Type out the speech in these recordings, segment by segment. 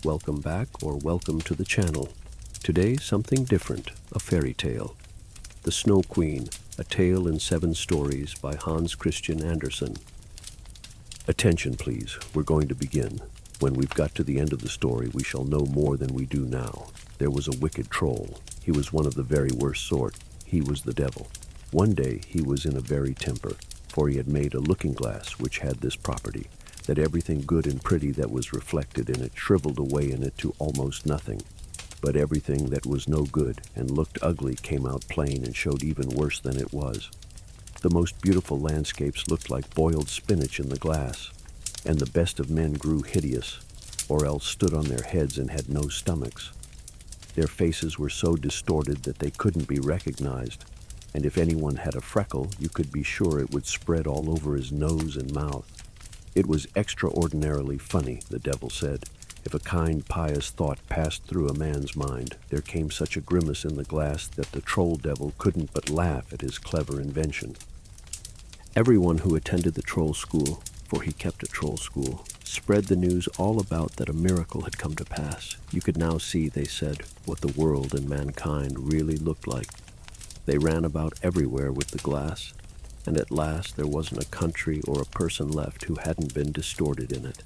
welcome back or welcome to the channel. Today, something different, a fairy tale. The Snow Queen, a tale in 7 stories by Christian Andersen. Attention please, we're going to begin. When we've got to the end of the story, we shall know more than we do now. There was a wicked troll. He was one of the very worst sort. He was the devil. One day he was in a very temper, for he had made a looking glass which had this property, that everything good and pretty that was reflected in it shriveled away in it to almost nothing. But everything that was no good and looked ugly came out plain and showed even worse than it was. The most beautiful landscapes looked like boiled spinach in the glass, and the best of men grew hideous, or else stood on their heads and had no stomachs. Their faces were so distorted that they couldn't be recognized, and if anyone had a freckle, you could be sure it would spread all over his nose and mouth. It was extraordinarily funny, the devil said. If a kind, pious thought passed through a man's mind, there came such a grimace in the glass that the troll devil couldn't but laugh at his clever invention. Everyone who attended the troll school, for he kept a troll school, spread the news all about that a miracle had come to pass. You could now see, they said, what the world and mankind really looked like. They ran about everywhere with the glass, and at last there wasn't a country or a person left who hadn't been distorted in it.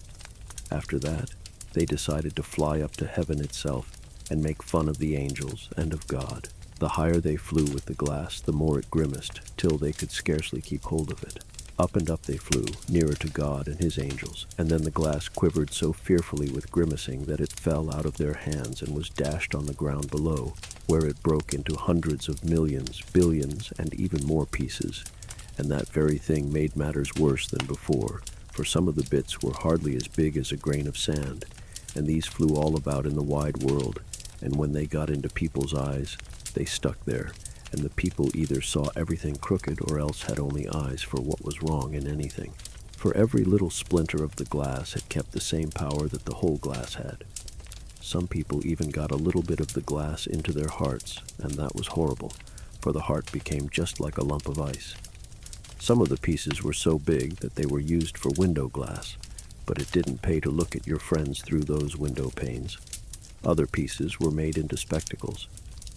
After that, they decided to fly up to heaven itself and make fun of the angels and of God. The higher they flew with the glass, the more it grimaced, till they could scarcely keep hold of it. Up and up they flew, nearer to God and his angels, and then the glass quivered so fearfully with grimacing that it fell out of their hands and was dashed on the ground below, where it broke into hundreds of millions, billions, and even more pieces. And that very thing made matters worse than before, for some of the bits were hardly as big as a grain of sand, and these flew all about in the wide world, and when they got into people's eyes, they stuck there, and the people either saw everything crooked or else had only eyes for what was wrong in anything. For every little splinter of the glass had kept the same power that the whole glass had. Some people even got a little bit of the glass into their hearts, and that was horrible, for the heart became just like a lump of ice. Some of the pieces were so big that they were used for window glass, but it didn't pay to look at your friends through those window panes. Other pieces were made into spectacles,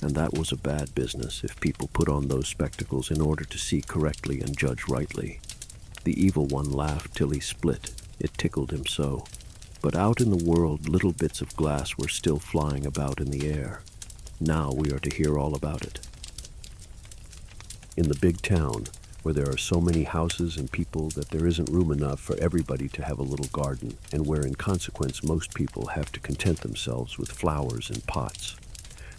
and that was a bad business if people put on those spectacles in order to see correctly and judge rightly. The evil one laughed till he split, it tickled him so. But out in the world little bits of glass were still flying about in the air. Now we are to hear all about it. In the big town, where there are so many houses and people that there isn't room enough for everybody to have a little garden, and where in consequence most people have to content themselves with flowers in pots.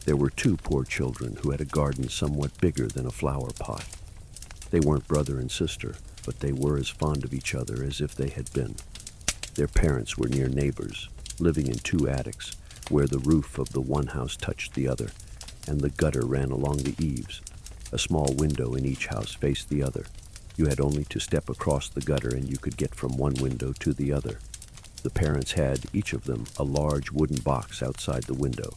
There were 2 poor children who had a garden somewhat bigger than a flower pot. They weren't brother and sister, but they were as fond of each other as if they had been. Their parents were near neighbors, living in 2 attics, where the roof of the one house touched the other, and the gutter ran along the eaves. A small window in each house faced the other. You had only to step across the gutter and you could get from one window to the other. The parents had, each of them, a large wooden box outside the window,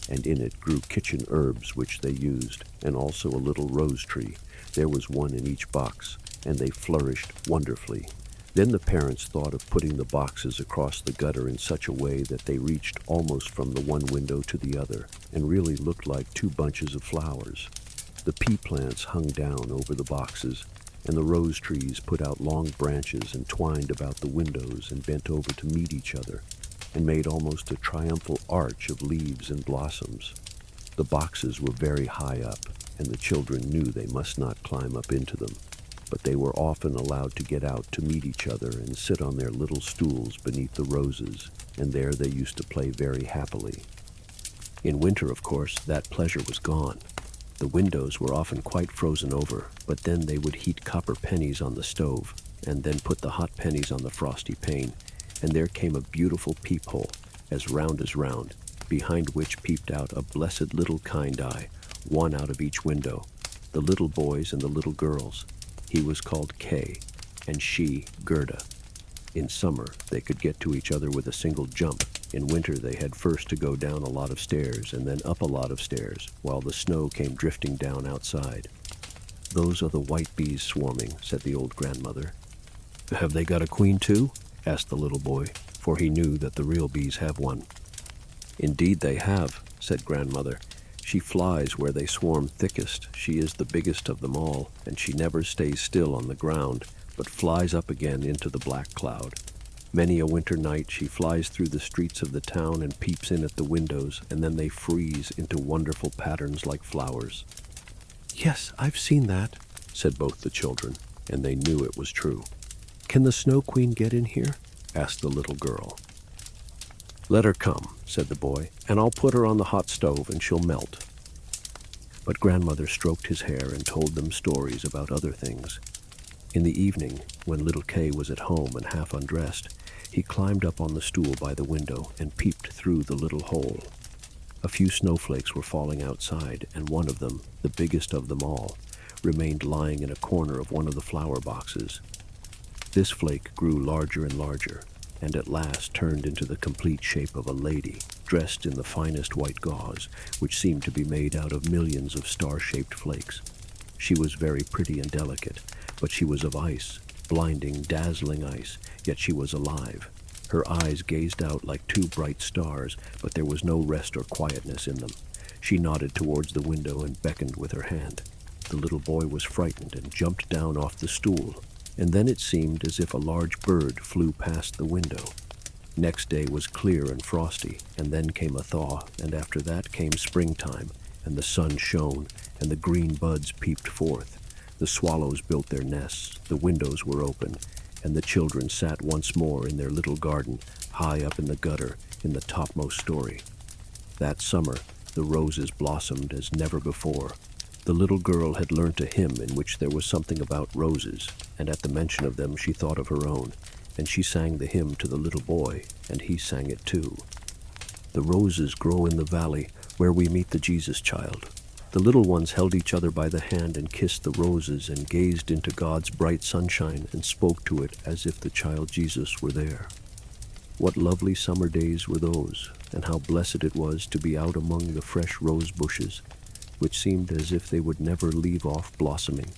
and in it grew kitchen herbs which they used, and also a little rose tree. There was one in each box, and they flourished wonderfully. Then the parents thought of putting the boxes across the gutter in such a way that they reached almost from the one window to the other, and really looked like 2 bunches of flowers. The pea plants hung down over the boxes, and the rose trees put out long branches and twined about the windows and bent over to meet each other, and made almost a triumphal arch of leaves and blossoms. The boxes were very high up, and the children knew they must not climb up into them, but they were often allowed to get out to meet each other and sit on their little stools beneath the roses, and there they used to play very happily. In winter, of course, that pleasure was gone. The windows were often quite frozen over, but then they would heat copper pennies on the stove, and then put the hot pennies on the frosty pane, and there came a beautiful peephole, as round, behind which peeped out a blessed little kind eye, one out of each window, the little boys and the little girls. He was called Kay, and she Gerda. In summer, they could get to each other with a single jump. In winter, they had first to go down a lot of stairs and then up a lot of stairs, while the snow came drifting down outside. "Those are the white bees swarming," said the old grandmother. "Have they got a queen too?" asked the little boy, for he knew that the real bees have one. "Indeed they have," said Grandmother. "She flies where they swarm thickest. She is the biggest of them all, and she never stays still on the ground, but flies up again into the black cloud. Many a winter night she flies through the streets of the town and peeps in at the windows, and then they freeze into wonderful patterns like flowers." "Yes, I've seen that," said both the children, and they knew it was true. "Can the Snow Queen get in here?" asked the little girl. "Let her come," said the boy, "and I'll put her on the hot stove and she'll melt." But Grandmother stroked his hair and told them stories about other things. In the evening, when little Kay was at home and half undressed, he climbed up on the stool by the window and peeped through the little hole. A few snowflakes were falling outside, and one of them, the biggest of them all, remained lying in a corner of one of the flower boxes. This flake grew larger and larger, and at last turned into the complete shape of a lady, dressed in the finest white gauze, which seemed to be made out of millions of star-shaped flakes. She was very pretty and delicate, but she was of ice, blinding, dazzling ice, yet she was alive. Her eyes gazed out like two bright stars, but there was no rest or quietness in them. She nodded towards the window and beckoned with her hand. The little boy was frightened and jumped down off the stool, and then it seemed as if a large bird flew past the window. Next day was clear and frosty, and then came a thaw, and after that came springtime, and the sun shone, and the green buds peeped forth. The swallows built their nests, the windows were open, and the children sat once more in their little garden, high up in the gutter, in the topmost story. That summer, the roses blossomed as never before. The little girl had learnt a hymn in which there was something about roses, and at the mention of them she thought of her own, and she sang the hymn to the little boy, and he sang it too. "The roses grow in the valley where we meet the Jesus child." The little ones held each other by the hand and kissed the roses and gazed into God's bright sunshine and spoke to it as if the child Jesus were there. What lovely summer days were those, and how blessed it was to be out among the fresh rose bushes, which seemed as if they would never leave off blossoming.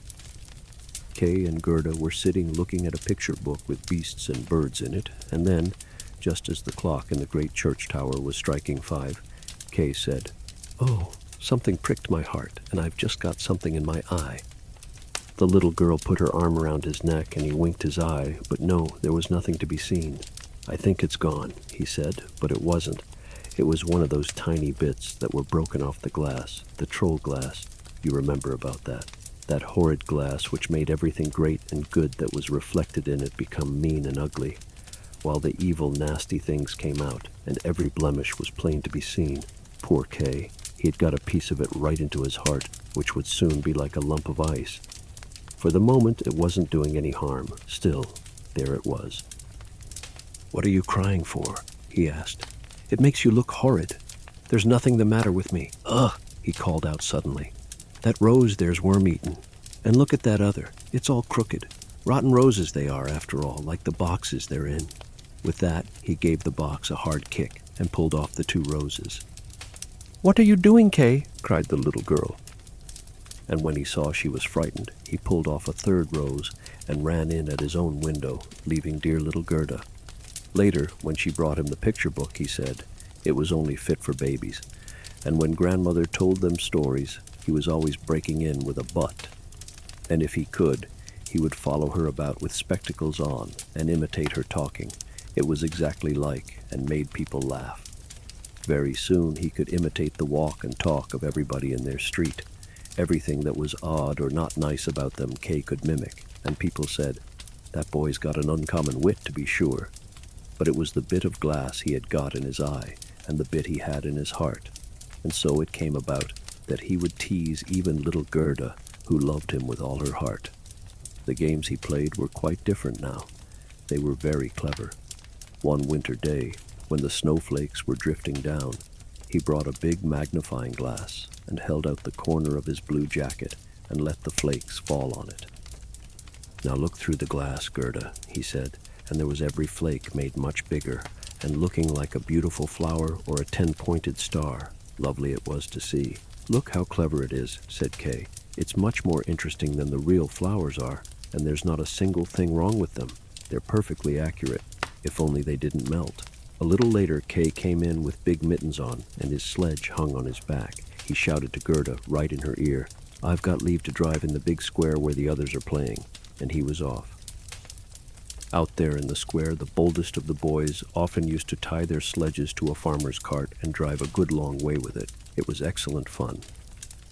Kay and Gerda were sitting looking at a picture book with beasts and birds in it, and then, just as the clock in the great church tower was striking 5, Kay said, "Oh, something pricked my heart, and I've just got something in my eye." The little girl put her arm around his neck, and he winked his eye, but no, there was nothing to be seen. "I think it's gone," he said, but it wasn't. It was one of those tiny bits that were broken off the glass, the troll glass. You remember about that. That horrid glass which made everything great and good that was reflected in it become mean and ugly, while the evil, nasty things came out, and every blemish was plain to be seen. Poor Kay. He had got a piece of it right into his heart, which would soon be like a lump of ice. For the moment, it wasn't doing any harm. Still, there it was. "What are you crying for?" he asked. "It makes you look horrid." "There's nothing the matter with me." "Ugh!" he called out suddenly. "That rose there's worm-eaten. And look at that other. It's all crooked. Rotten roses they are, after all, like the boxes they're in." With that, he gave the box a hard kick and pulled off the 2 roses. "What are you doing, Kay?" cried the little girl. And when he saw she was frightened, he pulled off a 3rd rose and ran in at his own window, leaving dear little Gerda. Later, when she brought him the picture book, he said it was only fit for babies. And when Grandmother told them stories, he was always breaking in with a "but." And if he could, he would follow her about with spectacles on and imitate her talking. It was exactly like, and made people laugh. Very soon he could imitate the walk and talk of everybody in their street. Everything that was odd or not nice about them Kay could mimic, and people said, "That boy's got an uncommon wit, to be sure." But it was the bit of glass he had got in his eye, and the bit he had in his heart. And so it came about that he would tease even little Gerda, who loved him with all her heart. The games he played were quite different now. They were very clever. One winter day, when the snowflakes were drifting down, he brought a big magnifying glass and held out the corner of his blue jacket and let the flakes fall on it. "Now look through the glass, Gerda," he said, and there was every flake made much bigger and looking like a beautiful flower or a 10-pointed star. Lovely it was to see. "Look how clever it is," said Kay. "It's much more interesting than the real flowers are, and there's not a single thing wrong with them. They're perfectly accurate, if only they didn't melt." A little later, Kay came in with big mittens on, and his sledge hung on his back. He shouted to Gerda, right in her ear, "I've got leave to drive in the big square where the others are playing," and he was off. Out there in the square, the boldest of the boys often used to tie their sledges to a farmer's cart and drive a good long way with it. It was excellent fun.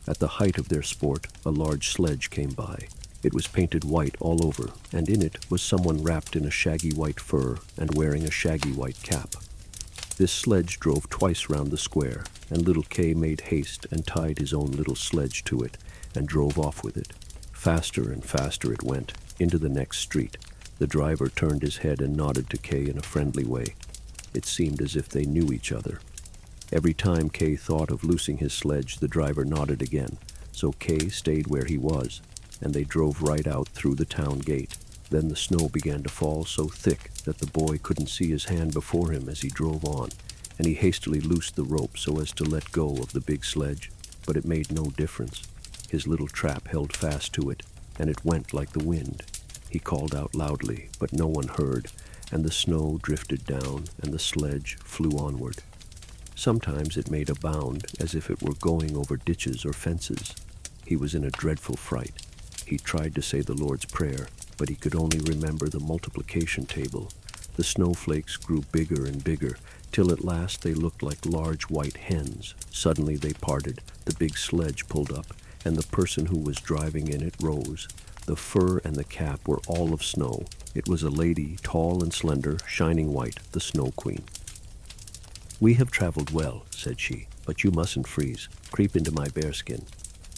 At the height of their sport, a large sledge came by. It was painted white all over, and in it was someone wrapped in a shaggy white fur and wearing a shaggy white cap. This sledge drove twice round the square, and little Kay made haste and tied his own little sledge to it and drove off with it. Faster and faster it went, into the next street. The driver turned his head and nodded to Kay in a friendly way. It seemed as if they knew each other. Every time Kay thought of loosing his sledge, the driver nodded again, so Kay stayed where he was, and they drove right out through the town gate. Then the snow began to fall so thick that the boy couldn't see his hand before him as he drove on, and he hastily loosed the rope so as to let go of the big sledge, but it made no difference. His little trap held fast to it, and it went like the wind. He called out loudly, but no one heard, and the snow drifted down, and the sledge flew onward. Sometimes it made a bound, as if it were going over ditches or fences. He was in a dreadful fright. He tried to say the Lord's Prayer, but he could only remember the multiplication table. The snowflakes grew bigger and bigger, till at last they looked like large white hens. Suddenly they parted, the big sledge pulled up, and the person who was driving in it rose. The fur and the cap were all of snow. It was a lady, tall and slender, shining white, the Snow Queen. "We have traveled well," said she, "but you mustn't freeze. Creep into my bearskin."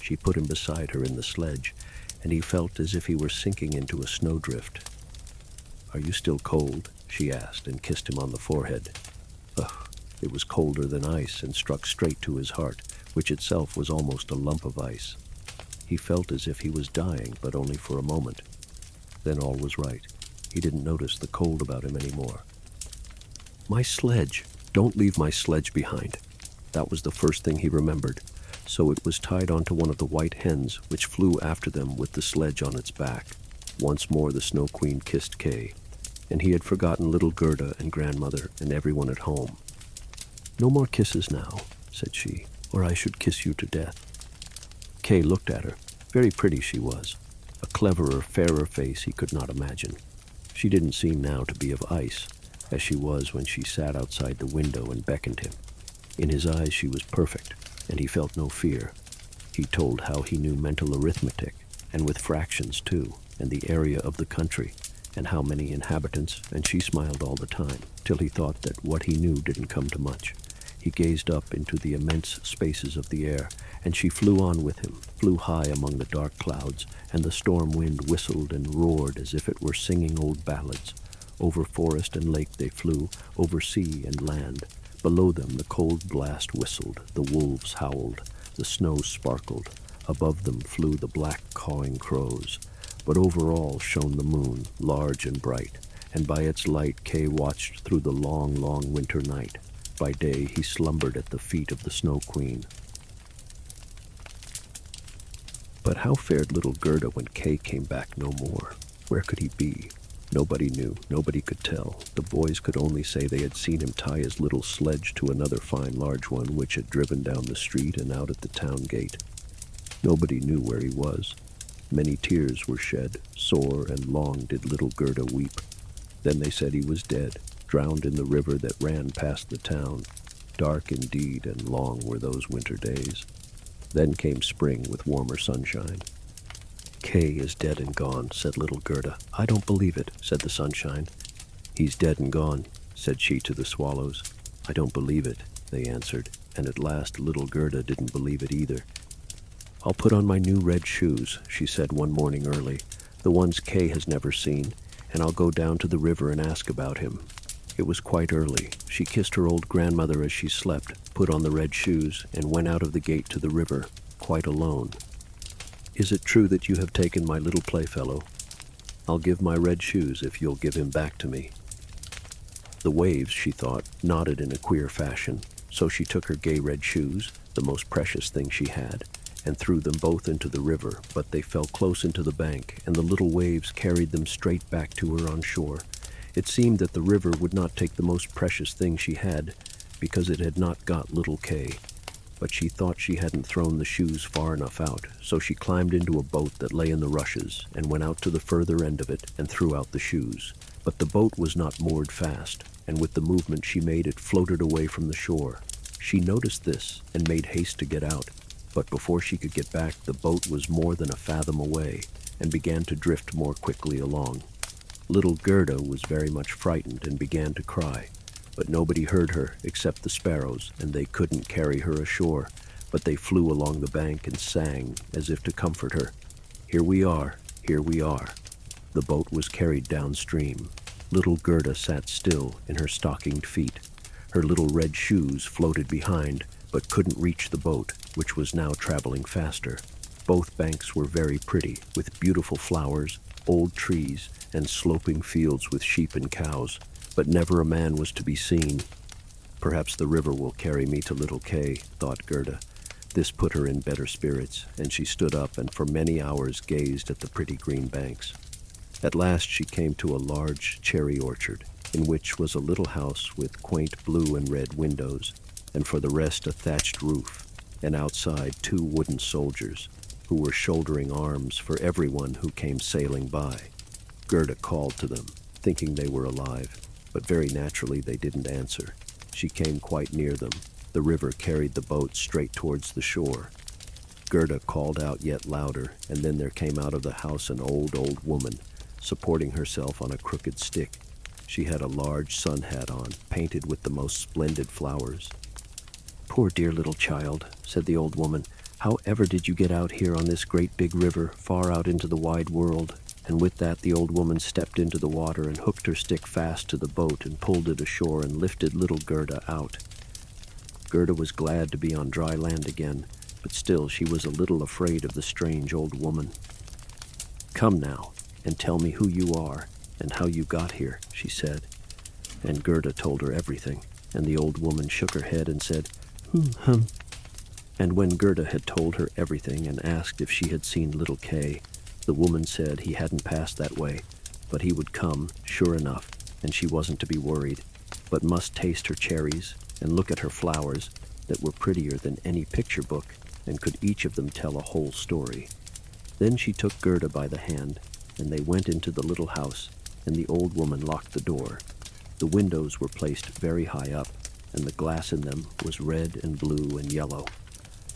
She put him beside her in the sledge, and he felt as if he were sinking into a snowdrift. "Are you still cold?" she asked, and kissed him on the forehead. Ugh, it was colder than ice, and struck straight to his heart, which itself was almost a lump of ice. He felt as if he was dying, but only for a moment. Then all was right. He didn't notice the cold about him anymore. "My sledge! Don't leave my sledge behind." That was the first thing he remembered. So it was tied onto one of the white hens, which flew after them with the sledge on its back. Once more the Snow Queen kissed Kay, and he had forgotten little Gerda and grandmother and everyone at home. "No more kisses now," said she, "or I should kiss you to death." Kay looked at her. Very pretty she was. A cleverer, fairer face he could not imagine. She didn't seem now to be of ice, as she was when she sat outside the window and beckoned him. In his eyes she was perfect, and he felt no fear. He told how he knew mental arithmetic, and with fractions too, and the area of the country, and how many inhabitants, and she smiled all the time, till he thought that what he knew didn't come to much. He gazed up into the immense spaces of the air, and she flew on with him, flew high among the dark clouds, and the storm wind whistled and roared as if it were singing old ballads. Over forest and lake they flew, over sea and land. Below them the cold blast whistled, the wolves howled, the snow sparkled. Above them flew the black cawing crows. But over all shone the moon, large and bright, and by its light Kay watched through the long, long winter night. By day he slumbered at the feet of the Snow Queen. But how fared little Gerda when Kay came back no more? Where could he be? Nobody knew, nobody could tell. The boys could only say they had seen him tie his little sledge to another fine large one which had driven down the street and out at the town gate. Nobody knew where he was. Many tears were shed, sore and long did little Gerda weep. Then they said he was dead, drowned in the river that ran past the town. Dark indeed and long were those winter days. Then came spring with warmer sunshine. "Kay is dead and gone," said little Gerda. "I don't believe it," said the sunshine. "He's dead and gone," said she to the swallows. "I don't believe it," they answered, and at last little Gerda didn't believe it either. "I'll put on my new red shoes," she said one morning early, "the ones Kay has never seen, and I'll go down to the river and ask about him." It was quite early. She kissed her old grandmother as she slept, put on the red shoes, and went out of the gate to the river, quite alone. "Is it true that you have taken my little playfellow? I'll give my red shoes if you'll give him back to me." The waves, she thought, nodded in a queer fashion, so she took her gay red shoes, the most precious thing she had, and threw them both into the river, but they fell close into the bank, and the little waves carried them straight back to her on shore. It seemed that the river would not take the most precious thing she had, because it had not got little Kay. But she thought she hadn't thrown the shoes far enough out, so she climbed into a boat that lay in the rushes and went out to the further end of it and threw out the shoes. But the boat was not moored fast, and with the movement she made it floated away from the shore. She noticed this and made haste to get out, but before she could get back, the boat was more than a fathom away and began to drift more quickly along. Little Gerda was very much frightened and began to cry, but nobody heard her except the sparrows, and they couldn't carry her ashore, but they flew along the bank and sang as if to comfort her. Here we are, here we are. The boat was carried downstream. Little Gerda sat still in her stockinged feet. Her little red shoes floated behind, but couldn't reach the boat, which was now traveling faster. Both banks were very pretty, with beautiful flowers, old trees, and sloping fields with sheep and cows, but never a man was to be seen. Perhaps the river will carry me to little Kay, thought Gerda. This put her in better spirits, and she stood up and for many hours gazed at the pretty green banks. At last she came to a large cherry orchard, in which was a little house with quaint blue and red windows, and for the rest a thatched roof, and outside 2 wooden soldiers, who were shouldering arms for everyone who came sailing by. Gerda called to them, thinking they were alive, but very naturally they didn't answer. She came quite near them. The river carried the boat straight towards the shore. Gerda called out yet louder, and then there came out of the house an old woman, supporting herself on a crooked stick. She had a large sun hat on, painted with the most splendid flowers. "Poor dear little child," said the old woman. "How ever did you get out here on this great big river, far out into the wide world?" And with that the old woman stepped into the water and hooked her stick fast to the boat and pulled it ashore and lifted little Gerda out. Gerda was glad to be on dry land again, but still she was a little afraid of the strange old woman. "Come now, and tell me who you are and how you got here," she said. And Gerda told her everything, and the old woman shook her head and said, "Hum." And when Gerda had told her everything and asked if she had seen little Kay, the woman said he hadn't passed that way, but he would come, sure enough, and she wasn't to be worried, but must taste her cherries and look at her flowers that were prettier than any picture book and could each of them tell a whole story. Then she took Gerda by the hand, and they went into the little house, and the old woman locked the door. The windows were placed very high up, and the glass in them was red and blue and yellow.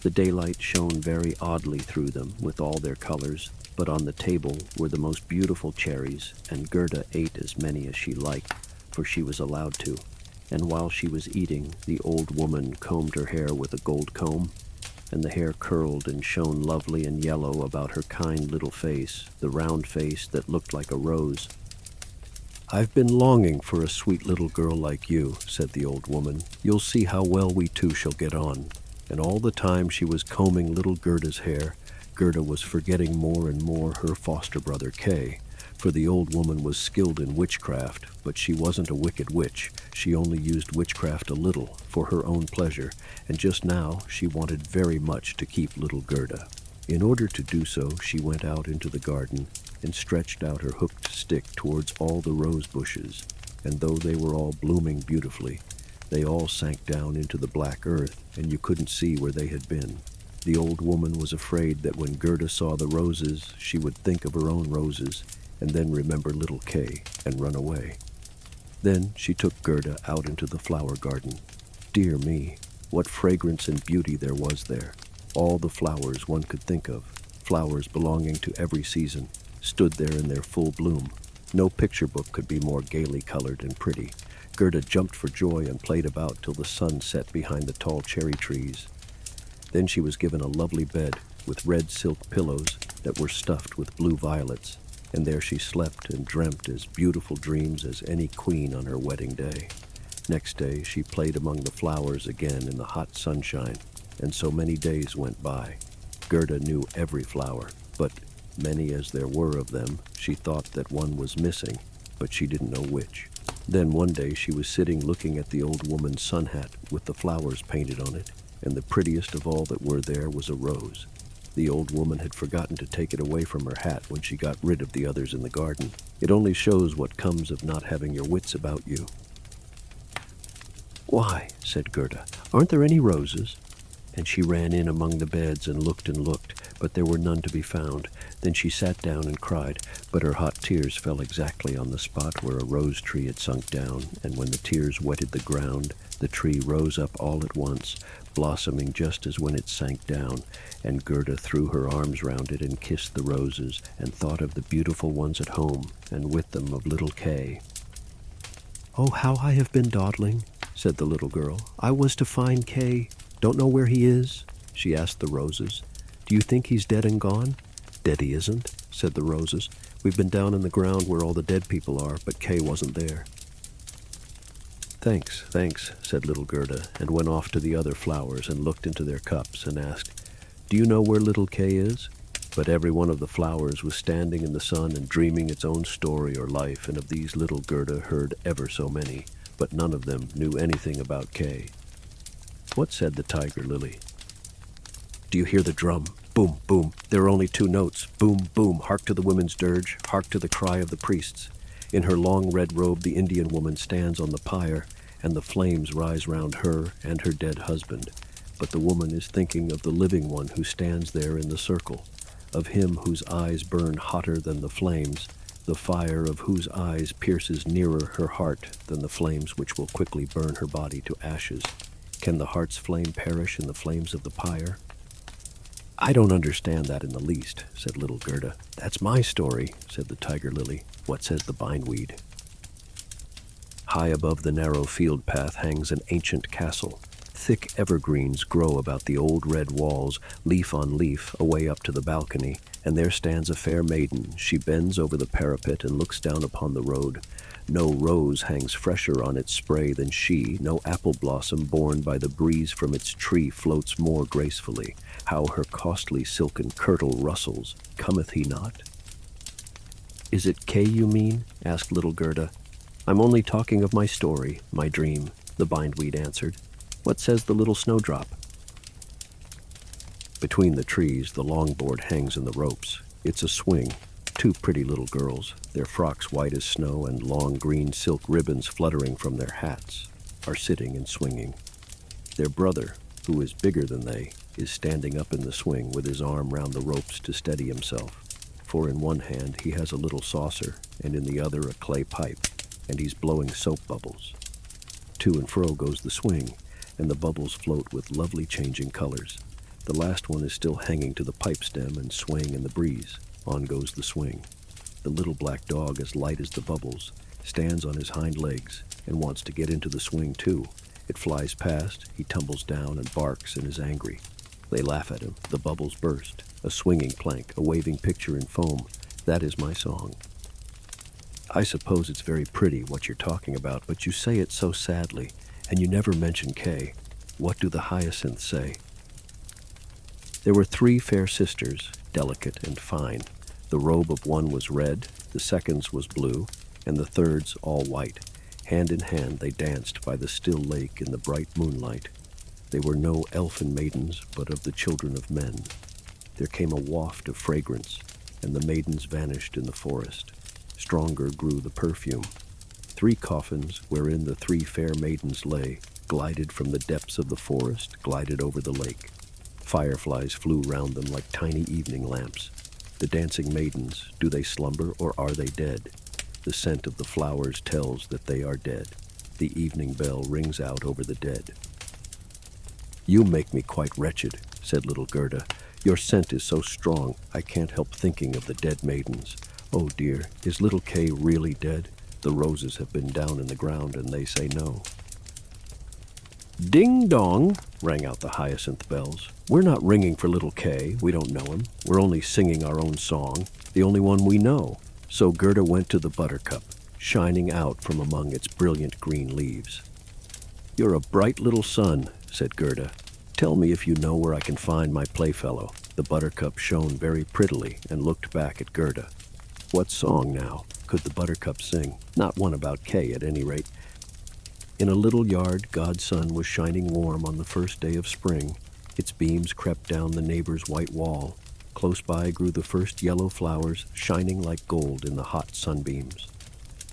The daylight shone very oddly through them with all their colors, but on the table were the most beautiful cherries, and Gerda ate as many as she liked, for she was allowed to. And while she was eating, the old woman combed her hair with a gold comb, and the hair curled and shone lovely and yellow about her kind little face, the round face that looked like a rose. "I've been longing for a sweet little girl like you," said the old woman. "You'll see how well we two shall get on." And all the time she was combing little Gerda's hair, Gerda was forgetting more and more her foster brother Kay, for the old woman was skilled in witchcraft, but she wasn't a wicked witch. She only used witchcraft a little for her own pleasure, and just now she wanted very much to keep little Gerda. In order to do so, she went out into the garden and stretched out her hooked stick towards all the rose bushes, and though they were all blooming beautifully, they all sank down into the black earth, and you couldn't see where they had been. The old woman was afraid that when Gerda saw the roses, she would think of her own roses, and then remember little Kay and run away. Then she took Gerda out into the flower garden. Dear me, what fragrance and beauty there was there! All the flowers one could think of, flowers belonging to every season, stood there in their full bloom. No picture book could be more gaily colored and pretty. Gerda jumped for joy and played about till the sun set behind the tall cherry trees. Then she was given a lovely bed with red silk pillows that were stuffed with blue violets, and there she slept and dreamt as beautiful dreams as any queen on her wedding day. Next day she played among the flowers again in the hot sunshine, and so many days went by. Gerda knew every flower, but many as there were of them, she thought that one was missing, but she didn't know which. Then one day she was sitting looking at the old woman's sun hat with the flowers painted on it, and the prettiest of all that were there was a rose. The old woman had forgotten to take it away from her hat when she got rid of the others in the garden. It only shows what comes of not having your wits about you. "Why," said Gerda, "aren't there any roses?" And she ran in among the beds and looked, but there were none to be found. Then she sat down and cried, but her hot tears fell exactly on the spot where a rose tree had sunk down, and when the tears wetted the ground, the tree rose up all at once, blossoming just as when it sank down, and Gerda threw her arms round it and kissed the roses, and thought of the beautiful ones at home, and with them of little Kay. "Oh, how I have been dawdling," said the little girl. "I was to find Kay. Don't know where he is?" she asked the roses. "Do you think he's dead and gone?" "Dead he isn't," said the roses. "We've been down in the ground where all the dead people are, but Kay wasn't there." "Thanks, thanks," said little Gerda, and went off to the other flowers and looked into their cups and asked, "Do you know where little Kay is?" But every one of the flowers was standing in the sun and dreaming its own story or life, and of these little Gerda heard ever so many, but none of them knew anything about Kay. "What?" said the tiger lily. "Do you hear the drum? Boom, boom. There are only two notes. Boom, boom. Hark to the women's dirge. Hark to the cry of the priests. In her long red robe the Indian woman stands on the pyre, and the flames rise round her and her dead husband. But the woman is thinking of the living one who stands there in the circle, of him whose eyes burn hotter than the flames, the fire of whose eyes pierces nearer her heart than the flames which will quickly burn her body to ashes. Can the heart's flame perish in the flames of the pyre?" "I don't understand that in the least," said little Gerda. "That's my story," said the tiger lily. "What says the bindweed?" High above the narrow field path hangs an ancient castle. Thick evergreens grow about the old red walls, leaf on leaf, away up to the balcony, and there stands a fair maiden. She bends over the parapet and looks down upon the road. No rose hangs fresher on its spray than she, no apple blossom borne by the breeze from its tree floats more gracefully. How her costly silken kirtle rustles, cometh he not? "Is it Kay you mean?" asked little Gerda. "I'm only talking of my story, my dream," the bindweed answered. "What says the little snowdrop?" Between the trees the longboard hangs in the ropes. It's a swing. Two pretty little girls, their frocks white as snow and long green silk ribbons fluttering from their hats, are sitting and swinging. Their brother, who is bigger than they, is standing up in the swing with his arm round the ropes to steady himself. For in one hand he has a little saucer, and in the other a clay pipe, and he's blowing soap bubbles. To and fro goes the swing, and the bubbles float with lovely changing colors. The last one is still hanging to the pipe stem and swaying in the breeze. On goes the swing. The little black dog, as light as the bubbles, stands on his hind legs and wants to get into the swing too. It flies past, he tumbles down and barks and is angry. They laugh at him. The bubbles burst. A swinging plank, a waving picture in foam. That is my song. I suppose it's very pretty what you're talking about, but you say it so sadly, and you never mention Kay. What do the hyacinths say? There were 3 fair sisters, delicate and fine. The robe of one was red, the second's was blue, and the third's all white. Hand in hand they danced by the still lake in the bright moonlight. They were no elfin maidens, but of the children of men. There came a waft of fragrance, and the maidens vanished in the forest. Stronger grew the perfume. 3 coffins, wherein the 3 fair maidens lay, glided from the depths of the forest, glided over the lake. Fireflies flew round them like tiny evening lamps. The dancing maidens, do they slumber or are they dead? The scent of the flowers tells that they are dead. The evening bell rings out over the dead. "You make me quite wretched," said little Gerda. "Your scent is so strong, I can't help thinking of the dead maidens. Oh dear, is little Kay really dead? The roses have been down in the ground and they say no." "Ding dong," rang out the hyacinth bells. "We're not ringing for little Kay. We don't know him. We're only singing our own song, the only one we know." So Gerda went to the buttercup, shining out from among its brilliant green leaves. "You're a bright little sun," said Gerda. "Tell me if you know where I can find my playfellow." The buttercup shone very prettily and looked back at Gerda. What song now could the buttercup sing? Not one about Kay, at any rate. In a little yard, God's sun was shining warm on the first day of spring. Its beams crept down the neighbor's white wall. Close by grew the first yellow flowers, shining like gold in the hot sunbeams.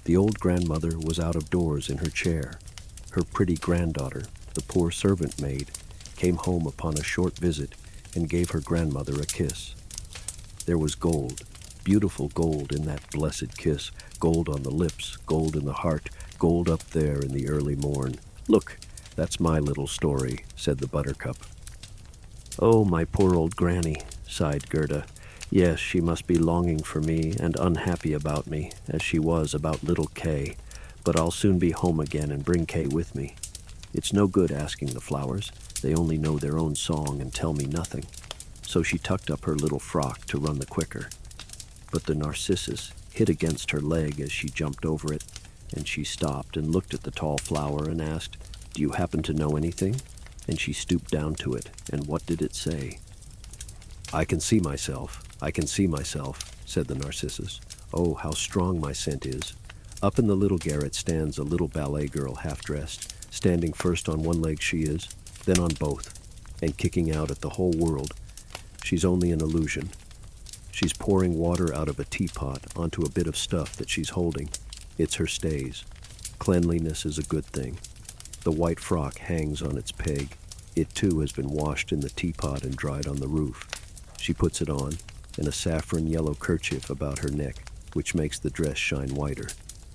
The old grandmother was out of doors in her chair. Her pretty granddaughter, the poor servant maid, came home upon a short visit and gave her grandmother a kiss. There was gold, beautiful gold in that blessed kiss, gold on the lips, gold in the heart, gold up there in the early morn. "Look, that's my little story," said the buttercup. "Oh, my poor old granny," sighed Gerda. "Yes, she must be longing for me and unhappy about me, as she was about little Kay. But I'll soon be home again and bring Kay with me. It's no good asking the flowers. They only know their own song and tell me nothing." So she tucked up her little frock to run the quicker. But the narcissus hit against her leg as she jumped over it, and she stopped and looked at the tall flower and asked, "Do you happen to know anything?" And she stooped down to it, and what did it say? "I can see myself, I can see myself," said the narcissus. "Oh, how strong my scent is. Up in the little garret stands a little ballet girl half-dressed, standing first on one leg she is, then on both, and kicking out at the whole world. She's only an illusion. She's pouring water out of a teapot onto a bit of stuff that she's holding. It's her stays. Cleanliness is a good thing. The white frock hangs on its peg. It too has been washed in the teapot and dried on the roof. She puts it on, and a saffron yellow kerchief about her neck, which makes the dress shine whiter.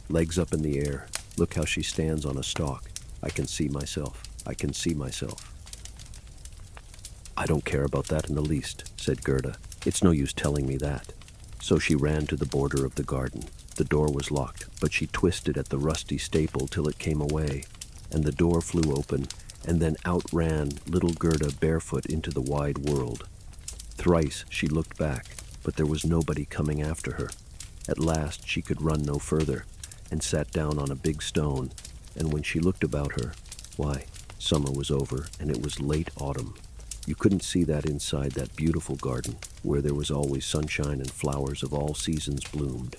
Legs up in the air. Look how she stands on a stalk. I can see myself. I can see myself." "I don't care about that in the least," said Gerda. "It's no use telling me that." So she ran to the border of the garden. The door was locked, but she twisted at the rusty staple till it came away, and the door flew open, and then out ran little Gerda barefoot into the wide world. Thrice she looked back, but there was nobody coming after her. At last she could run no further, and sat down on a big stone, and when she looked about her, why, summer was over, and it was late autumn. You couldn't see that inside that beautiful garden, where there was always sunshine and flowers of all seasons bloomed.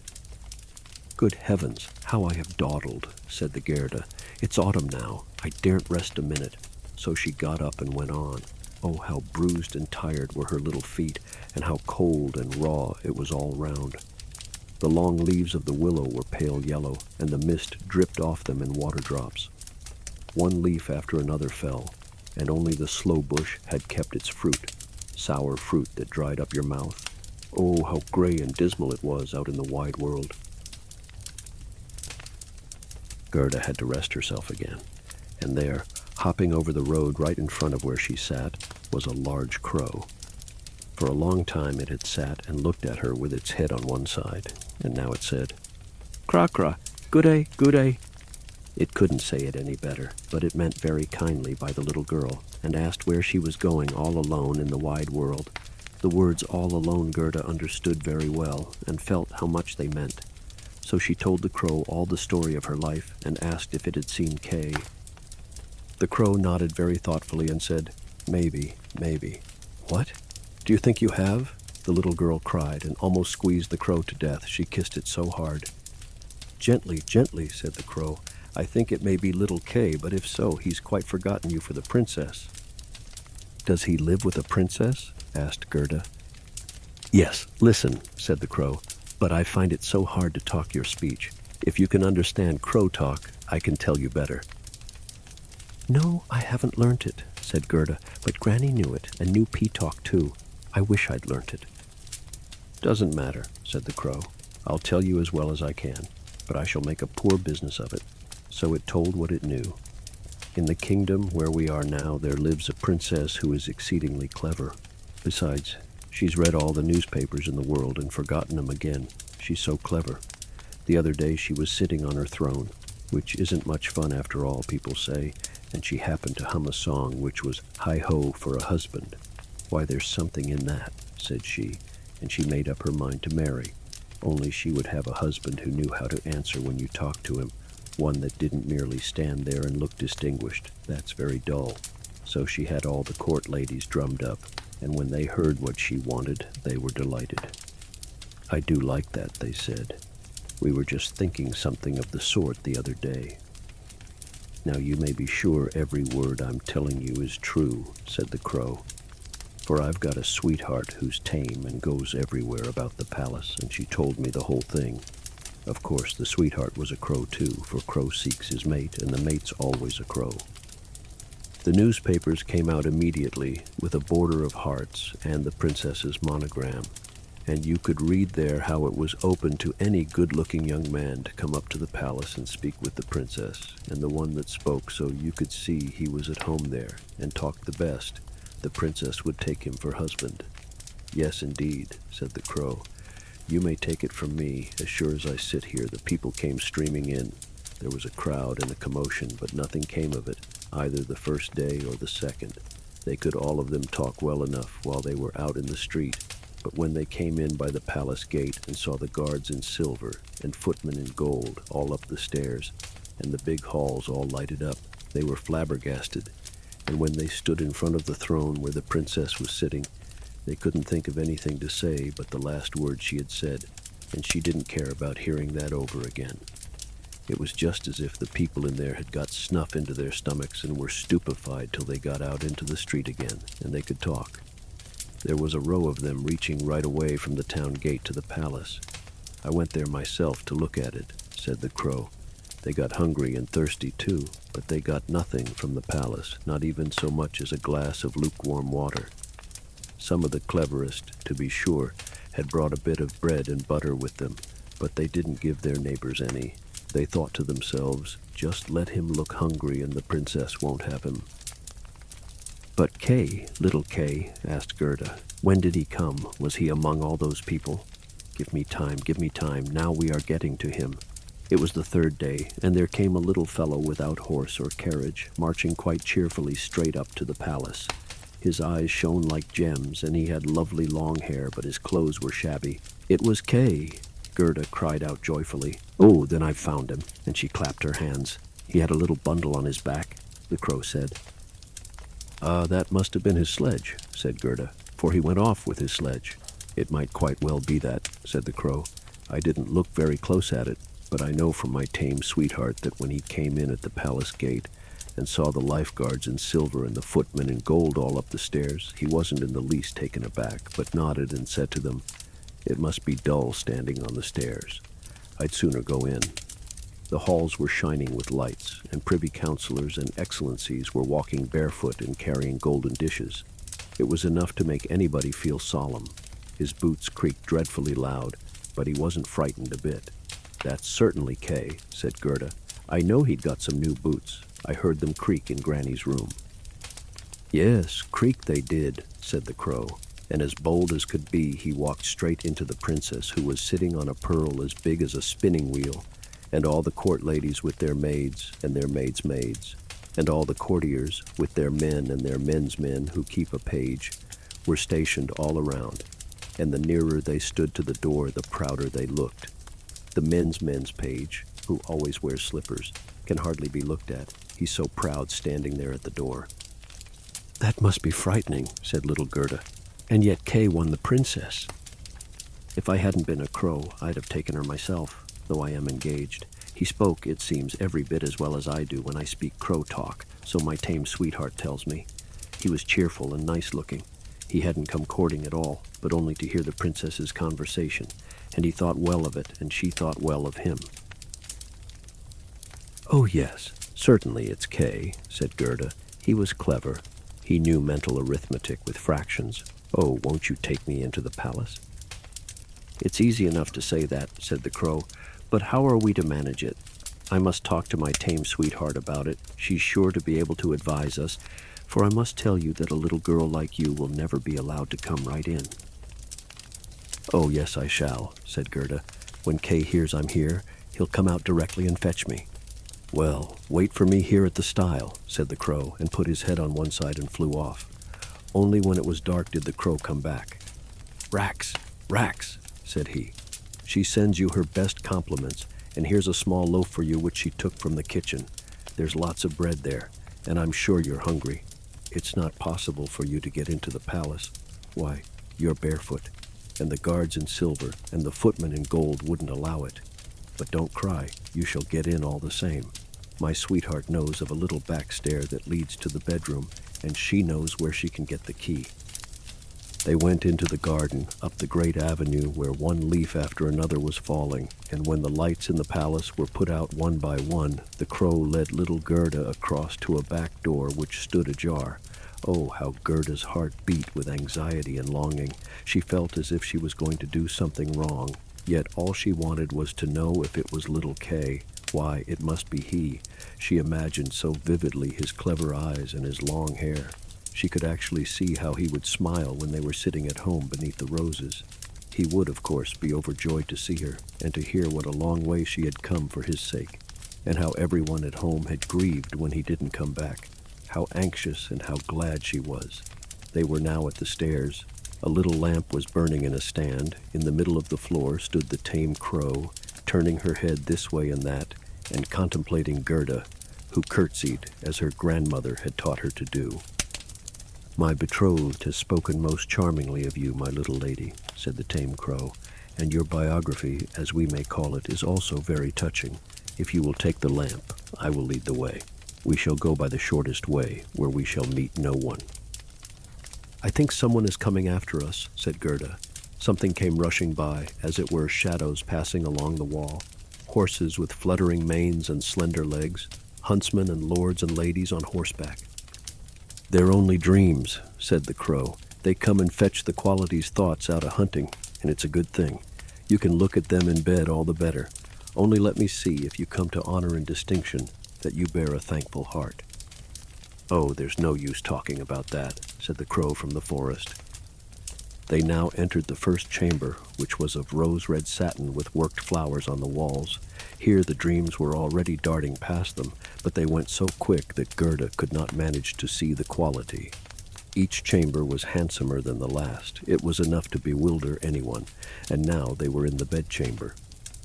"Good heavens, how I have dawdled," said the Gerda. "It's autumn now. I daren't rest a minute." So she got up and went on. Oh, how bruised and tired were her little feet, and how cold and raw it was all round. The long leaves of the willow were pale yellow, and the mist dripped off them in water drops. One leaf after another fell, and only the sloe bush had kept its fruit, sour fruit that dried up your mouth. Oh, how gray and dismal it was out in the wide world. Gerda had to rest herself again, and there, hopping over the road right in front of where she sat, was a large crow. For a long time it had sat and looked at her with its head on one side, and now it said, "Cra-cra, good-day, good-day." It couldn't say it any better, but it meant very kindly by the little girl, and asked where she was going all alone in the wide world. The words "all alone" Gerda understood very well, and felt how much they meant. So she told the crow all the story of her life, and asked if it had seen Kay. The crow nodded very thoughtfully and said, "Maybe, maybe." "What? Do you think you have?" the little girl cried, and almost squeezed the crow to death. She kissed it so hard. "Gently, gently," said the crow. "I think it may be little Kay, but if so, he's quite forgotten you for the princess." "Does he live with a princess?" asked Gerda. "Yes, listen," said the crow, "but I find it so hard to talk your speech. If you can understand crow talk, I can tell you better." "No, I haven't learnt it," said Gerda, "but Granny knew it, and knew pea-talk too. I wish I'd learnt it." "Doesn't matter," said the crow. "I'll tell you as well as I can, but I shall make a poor business of it." So it told what it knew. "In the kingdom where we are now, there lives a princess who is exceedingly clever. Besides, she's read all the newspapers in the world and forgotten them again. She's so clever. The other day she was sitting on her throne, which isn't much fun after all, people say, and she happened to hum a song which was "Hi-ho for a husband." "Why, there's something in that," said she, and she made up her mind to marry. Only she would have a husband who knew how to answer when you talked to him, one that didn't merely stand there and look distinguished. That's very dull. So she had all the court ladies drummed up, and when they heard what she wanted, they were delighted. "I do like that," they said. "We were just thinking something of the sort the other day." "Now you may be sure every word I'm telling you is true," said the crow. For I've got a sweetheart who's tame and goes everywhere about the palace, and she told me the whole thing. Of course, the sweetheart was a crow too, for crow seeks his mate, and the mate's always a crow. The newspapers came out immediately with a border of hearts and the princess's monogram, and you could read there how it was open to any good-looking young man to come up to the palace and speak with the princess, and the one that spoke so you could see he was at home there and talked the best, the princess would take him for husband. Yes, indeed, said the crow. You may take it from me, as sure as I sit here, the people came streaming in. There was a crowd and a commotion, but nothing came of it, either the first day or the second. They could all of them talk well enough while they were out in the street, but when they came in by the palace gate and saw the guards in silver and footmen in gold all up the stairs, and the big halls all lighted up, they were flabbergasted, and when they stood in front of the throne where the princess was sitting, they couldn't think of anything to say but the last word she had said, and she didn't care about hearing that over again. It was just as if the people in there had got snuff into their stomachs and were stupefied till they got out into the street again, and they could talk. There was a row of them reaching right away from the town gate to the palace. I went there myself to look at it, said the crow. They got hungry and thirsty too, but they got nothing from the palace, not even so much as a glass of lukewarm water. Some of the cleverest, to be sure, had brought a bit of bread and butter with them, but they didn't give their neighbors any. They thought to themselves, just let him look hungry and the princess won't have him. But Kay, little Kay, asked Gerda, when did he come? Was he among all those people? Give me time, now we are getting to him. It was the third day, and there came a little fellow without horse or carriage, marching quite cheerfully straight up to the palace. His eyes shone like gems, and he had lovely long hair, but his clothes were shabby. It was Kay, Gerda cried out joyfully. Oh, then I've found him, and she clapped her hands. He had a little bundle on his back, the crow said. That must have been his sledge, said Gerda, for he went off with his sledge. It might quite well be that, said the crow. I didn't look very close at it, but I know from my tame sweetheart that when he came in at the palace gate and saw the lifeguards in silver and the footmen in gold all up the stairs, he wasn't in the least taken aback, but nodded and said to them, it must be dull standing on the stairs. I'd sooner go in. The halls were shining with lights, and privy councillors and excellencies were walking barefoot and carrying golden dishes. It was enough to make anybody feel solemn. His boots creaked dreadfully loud, but he wasn't frightened a bit. That's certainly Kay, said Gerda. I know he'd got some new boots. I heard them creak in Granny's room. Yes, creak they did, said the crow, and as bold as could be, he walked straight into the princess, who was sitting on a pearl as big as a spinning wheel, and all the court ladies with their maids and their maids' maids, and all the courtiers with their men and their men's men who keep a page, were stationed all around, and the nearer they stood to the door, the prouder they looked. The men's page, who always wears slippers, can hardly be looked at. He's so proud standing there at the door. That must be frightening, said little Gerda. And yet Kay won the princess. If I hadn't been a crow, I'd have taken her myself, though I am engaged. He spoke, it seems, every bit as well as I do when I speak crow talk, so my tame sweetheart tells me. He was cheerful and nice-looking. He hadn't come courting at all, but only to hear the princess's conversation, and he thought well of it, and she thought well of him. Oh, yes, certainly it's Kay, said Gerda. He was clever. He knew mental arithmetic with fractions. Oh, won't you take me into the palace? It's easy enough to say that, said the crow, but how are we to manage it? I must talk to my tame sweetheart about it. She's sure to be able to advise us, for I must tell you that a little girl like you will never be allowed to come right in. Oh, yes, I shall, said Gerda. When Kay hears I'm here, he'll come out directly and fetch me. Well, wait for me here at the stile, said the crow, and put his head on one side and flew off. Only when it was dark did the crow come back. Rax, said he. She sends you her best compliments, and here's a small loaf for you which she took from the kitchen. There's lots of bread there, and I'm sure you're hungry. It's not possible for you to get into the palace. Why, you're barefoot, and the guards in silver and the footmen in gold wouldn't allow it. But don't cry, you shall get in all the same. My sweetheart knows of a little back stair that leads to the bedroom, and she knows where she can get the key. They went into the garden, up the great avenue where one leaf after another was falling, and when the lights in the palace were put out one by one, the crow led little Gerda across to a back door which stood ajar. Oh, how Gerda's heart beat with anxiety and longing. She felt as if she was going to do something wrong, yet all she wanted was to know if it was little Kay. Why, it must be he. She imagined so vividly his clever eyes and his long hair. She could actually see how he would smile when they were sitting at home beneath the roses. He would, of course, be overjoyed to see her, and to hear what a long way she had come for his sake, and how everyone at home had grieved when he didn't come back. How anxious and how glad she was. They were now at the stairs. A little lamp was burning in a stand. In the middle of the floor stood the tame crow, turning her head this way and that, and contemplating Gerda, who curtsied as her grandmother had taught her to do. "My betrothed has spoken most charmingly of you, my little lady," said the tame crow, "and your biography, as we may call it, is also very touching. If you will take the lamp, I will lead the way. We shall go by the shortest way, where we shall meet no one." "I think someone is coming after us," said Gerda. Something came rushing by, as it were shadows passing along the wall. Horses with fluttering manes and slender legs, huntsmen and lords and ladies on horseback. "They're only dreams," said the crow. "They come and fetch the quality's thoughts out of hunting, and it's a good thing. You can look at them in bed all the better. Only let me see, if you come to honor and distinction, that you bear a thankful heart." "Oh, there's no use talking about that," said the crow from the forest. They now entered the first chamber, which was of rose-red satin with worked flowers on the walls. Here the dreams were already darting past them, but they went so quick that Gerda could not manage to see the quality. Each chamber was handsomer than the last. It was enough to bewilder anyone, and now they were in the bedchamber.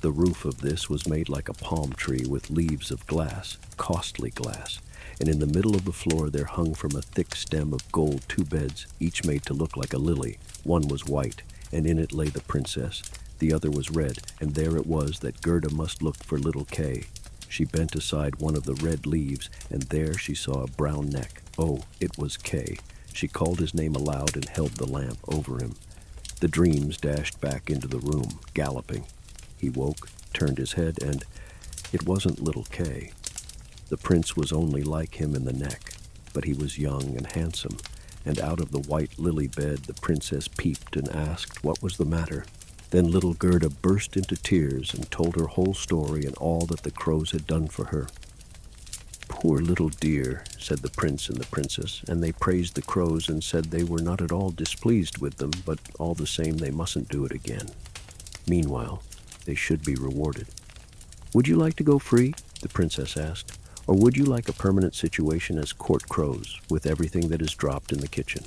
The roof of this was made like a palm tree with leaves of glass, costly glass, and in the middle of the floor there hung from a thick stem of gold 2 beds, each made to look like a lily. One was white, and in it lay the princess. The other was red, and there it was that Gerda must look for little Kay. She bent aside one of the red leaves, and there she saw a brown neck. Oh, it was Kay. She called his name aloud and held the lamp over him. The dreams dashed back into the room, galloping. He woke, turned his head, and it wasn't little Kay. The prince was only like him in the neck, but he was young and handsome, and out of the white lily bed the princess peeped and asked what was the matter. Then little Gerda burst into tears and told her whole story and all that the crows had done for her. "Poor little dear," said the prince and the princess, and they praised the crows and said they were not at all displeased with them, but all the same they mustn't do it again. Meanwhile, they should be rewarded. "Would you like to go free?" the princess asked. "Or would you like a permanent situation as court crows, with everything that is dropped in the kitchen?"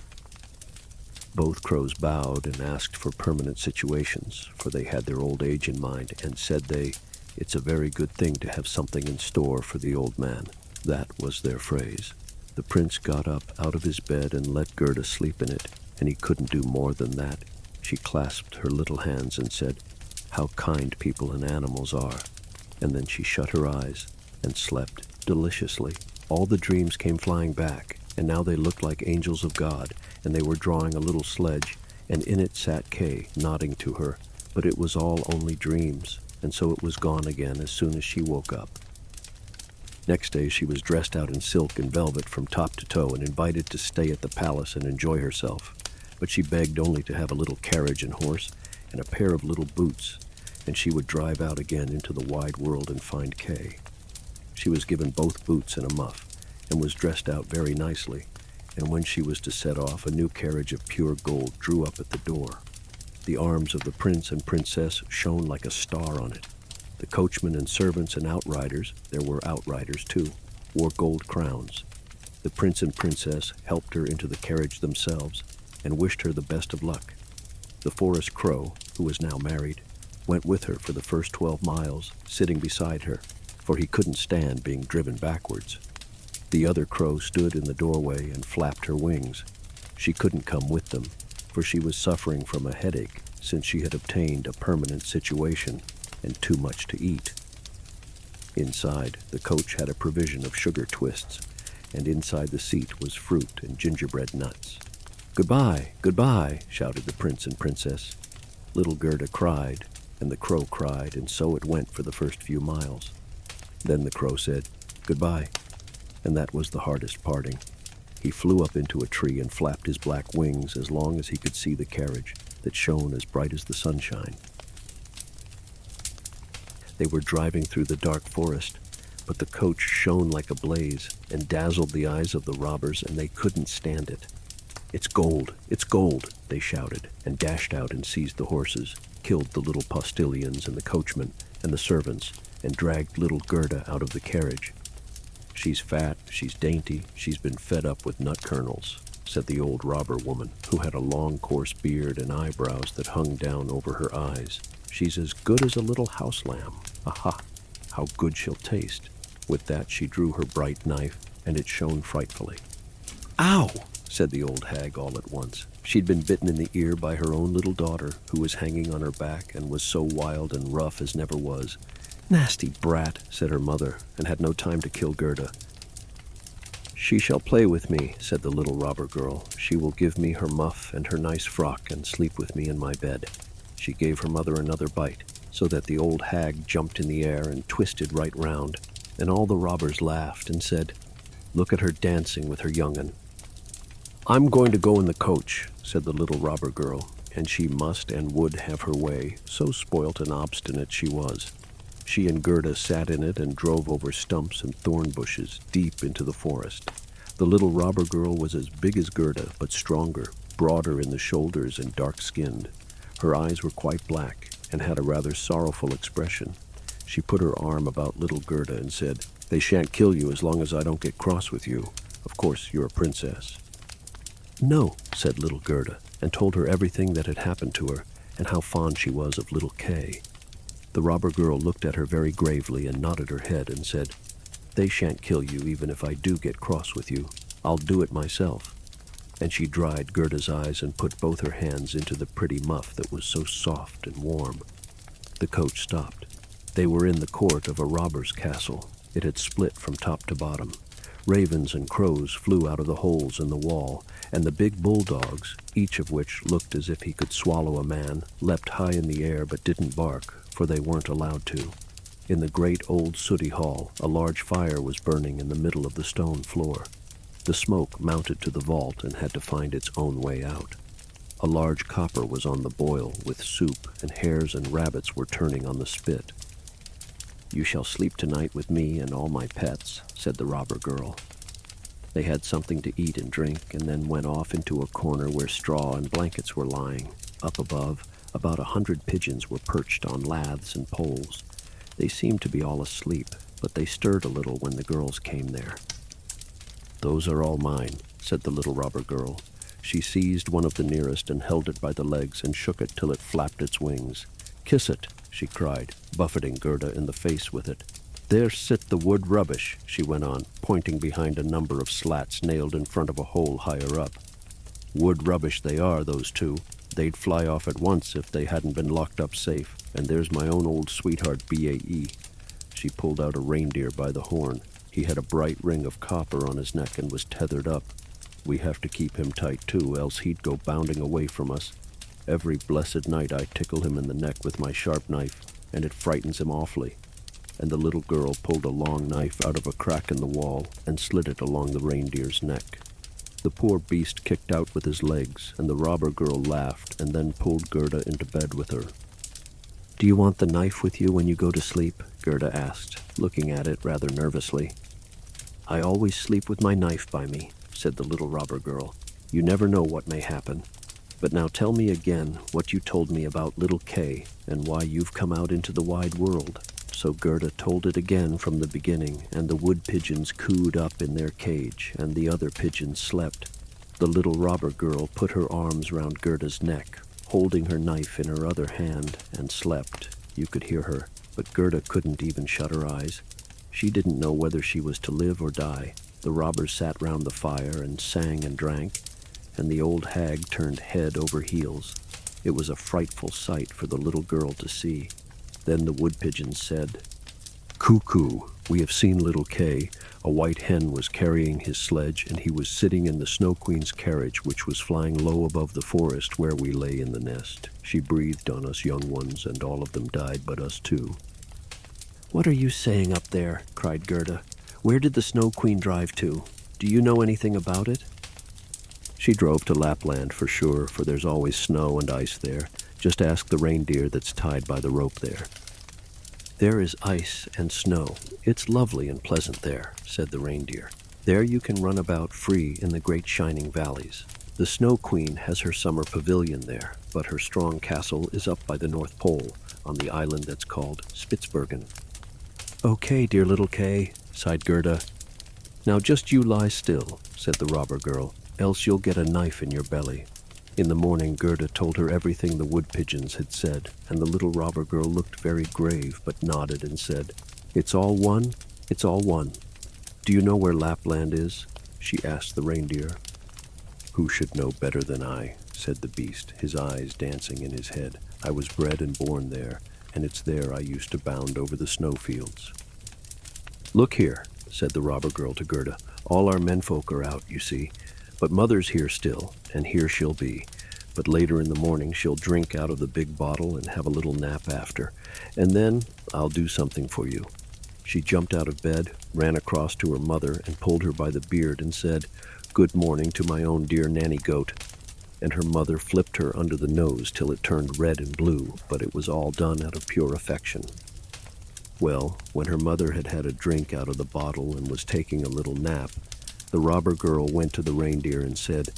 Both crows bowed and asked for permanent situations, for they had their old age in mind, and said it's a very good thing to have something in store for the old man. That was their phrase. The prince got up out of his bed and let Gerda sleep in it, and he couldn't do more than that. She clasped her little hands and said, "How kind people and animals are." And then she shut her eyes and slept deliciously. All the dreams came flying back, and now they looked like angels of God, and they were drawing a little sledge, and in it sat Kay, nodding to her. But it was all only dreams, and so it was gone again as soon as she woke up. Next day she was dressed out in silk and velvet from top to toe and invited to stay at the palace and enjoy herself. But she begged only to have a little carriage and horse and a pair of little boots, and she would drive out again into the wide world and find Kay. She was given both boots and a muff, and was dressed out very nicely, and when she was to set off, a new carriage of pure gold drew up at the door. The arms of the prince and princess shone like a star on it. The coachmen and servants and outriders, there were outriders too, wore gold crowns. The prince and princess helped her into the carriage themselves, and wished her the best of luck. The forest crow, who was now married, went with her for the first 12 miles, sitting beside her, for he couldn't stand being driven backwards. The other crow stood in the doorway and flapped her wings. She couldn't come with them, for she was suffering from a headache since she had obtained a permanent situation and too much to eat. Inside, the coach had a provision of sugar twists, and inside the seat was fruit and gingerbread nuts. "Goodbye, goodbye," shouted the prince and princess. Little Gerda cried, and the crow cried, and so it went for the first few miles. Then the crow said, "Goodbye," and that was the hardest parting. He flew up into a tree and flapped his black wings as long as he could see the carriage that shone as bright as the sunshine. They were driving through the dark forest, but the coach shone like a blaze and dazzled the eyes of the robbers, and they couldn't stand it. "It's gold! It's gold!" they shouted, and dashed out and seized the horses, killed the little postilions and the coachman and the servants, and dragged little Gerda out of the carriage. "She's fat, she's dainty, she's been fed up with nut kernels," said the old robber woman, who had a long coarse beard and eyebrows that hung down over her eyes. "She's as good as a little house lamb. Aha! How good she'll taste." With that she drew her bright knife, and it shone frightfully. "Ow!" said the old hag all at once. She'd been bitten in the ear by her own little daughter, who was hanging on her back and was so wild and rough as never was. "Nasty brat," said her mother, and had no time to kill Gerda. "She shall play with me," said the little robber girl. "She will give me her muff and her nice frock and sleep with me in my bed." She gave her mother another bite, so that the old hag jumped in the air and twisted right round, and all the robbers laughed and said, "Look at her dancing with her young'un." "I'm going to go in the coach," said the little robber girl, and she must and would have her way, so spoilt and obstinate she was. She and Gerda sat in it and drove over stumps and thorn bushes deep into the forest. The little robber girl was as big as Gerda, but stronger, broader in the shoulders and dark-skinned. Her eyes were quite black and had a rather sorrowful expression. She put her arm about little Gerda and said, "They shan't kill you as long as I don't get cross with you. Of course, you're a princess." "No," said little Gerda, and told her everything that had happened to her and how fond she was of little Kay. The robber girl looked at her very gravely and nodded her head and said, "They shan't kill you even if I do get cross with you. I'll do it myself." And she dried Gerda's eyes and put both her hands into the pretty muff that was so soft and warm. The coach stopped. They were in the court of a robber's castle. It had split from top to bottom. Ravens and crows flew out of the holes in the wall, and the big bulldogs, each of which looked as if he could swallow a man, leapt high in the air but didn't bark, for they weren't allowed to. In the great old sooty hall, a large fire was burning in the middle of the stone floor. The smoke mounted to the vault and had to find its own way out. A large copper was on the boil with soup, and hares and rabbits were turning on the spit. "You shall sleep tonight with me and all my pets," said the robber girl. They had something to eat and drink, and then went off into a corner where straw and blankets were lying. Up above, about 100 pigeons were perched on laths and poles. They seemed to be all asleep, but they stirred a little when the girls came there. "Those are all mine," said the little robber girl. She seized one of the nearest and held it by the legs and shook it till it flapped its wings. "Kiss it," she cried, buffeting Gerda in the face with it. "There sit the wood rubbish," she went on, pointing behind a number of slats nailed in front of a hole higher up. "Wood rubbish they are, those two. They'd fly off at once if they hadn't been locked up safe. And there's my own old sweetheart, B.A.E. She pulled out a reindeer by the horn. He had a bright ring of copper on his neck and was tethered up. We have to keep him tight, too, else he'd go bounding away from us. Every blessed night I tickle him in the neck with my sharp knife, and it frightens him awfully." And the little girl pulled a long knife out of a crack in the wall and slid it along the reindeer's neck. The poor beast kicked out with his legs, and the robber girl laughed and then pulled Gerda into bed with her. "Do you want the knife with you when you go to sleep?" Gerda asked, looking at it rather nervously. "I always sleep with my knife by me," said the little robber girl. "You never know what may happen. But now tell me again what you told me about little Kay and why you've come out into the wide world." So Gerda told it again from the beginning, and the wood pigeons cooed up in their cage, and the other pigeons slept. The little robber girl put her arms round Gerda's neck, holding her knife in her other hand, and slept. You could hear her, but Gerda couldn't even shut her eyes. She didn't know whether she was to live or die. The robbers sat round the fire and sang and drank, and the old hag turned head over heels. It was a frightful sight for the little girl to see. Then the wood pigeons said, "Cuckoo, we have seen little Kay. A white hen was carrying his sledge, and he was sitting in the Snow Queen's carriage, which was flying low above the forest where we lay in the nest. She breathed on us young ones, and all of them died but us two. "What are you saying up there?" cried Gerda. "Where did the Snow Queen drive to? Do you know anything about it?" "She drove to Lapland for sure, for there's always snow and ice there. Just ask the reindeer that's tied by the rope there." "There is ice and snow. It's lovely and pleasant there," said the reindeer. "There you can run about free in the great shining valleys. The Snow Queen has her summer pavilion there, but her strong castle is up by the North Pole, on the island that's called Spitzbergen." "Okay, dear little Kay," sighed Gerda. "Now just you lie still," said the robber girl, "else you'll get a knife in your belly." In the morning, Gerda told her everything the wood pigeons had said, and the little robber girl looked very grave, but nodded and said, "It's all one, it's all one." "Do you know where Lapland is?" she asked the reindeer. "Who should know better than I?" said the beast, his eyes dancing in his head. "I was bred and born there, and it's there I used to bound over the snowfields." "Look here," said the robber girl to Gerda. "All our menfolk are out, you see. But Mother's here still, and here she'll be. But later in the morning she'll drink out of the big bottle and have a little nap after. And then I'll do something for you." She jumped out of bed, ran across to her mother, and pulled her by the beard and said, "Good morning to my own dear nanny goat." And her mother flipped her under the nose till it turned red and blue, but it was all done out of pure affection. Well, when her mother had had a drink out of the bottle and was taking a little nap, the robber girl went to the reindeer and said,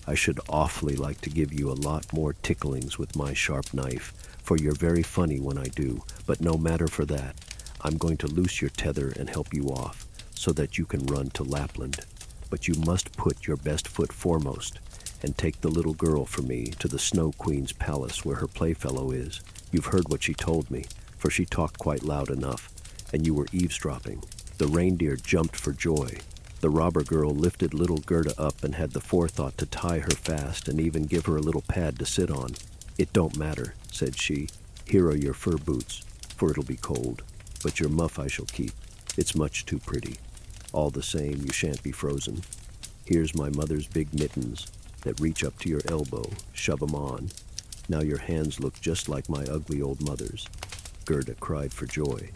"I should awfully like to give you a lot more ticklings with my sharp knife, for you're very funny when I do, but no matter for that. I'm going to loose your tether and help you off, so that you can run to Lapland. But you must put your best foot foremost, and take the little girl for me to the Snow Queen's palace where her playfellow is. You've heard what she told me, for she talked quite loud enough, and you were eavesdropping." The reindeer jumped for joy. The robber girl lifted little Gerda up and had the forethought to tie her fast and even give her a little pad to sit on. "It don't matter," said she. "Here are your fur boots, for it'll be cold. But your muff I shall keep. It's much too pretty. All the same, you shan't be frozen. Here's my mother's big mittens that reach up to your elbow. Shove 'em on. Now your hands look just like my ugly old mother's." Gerda cried for joy.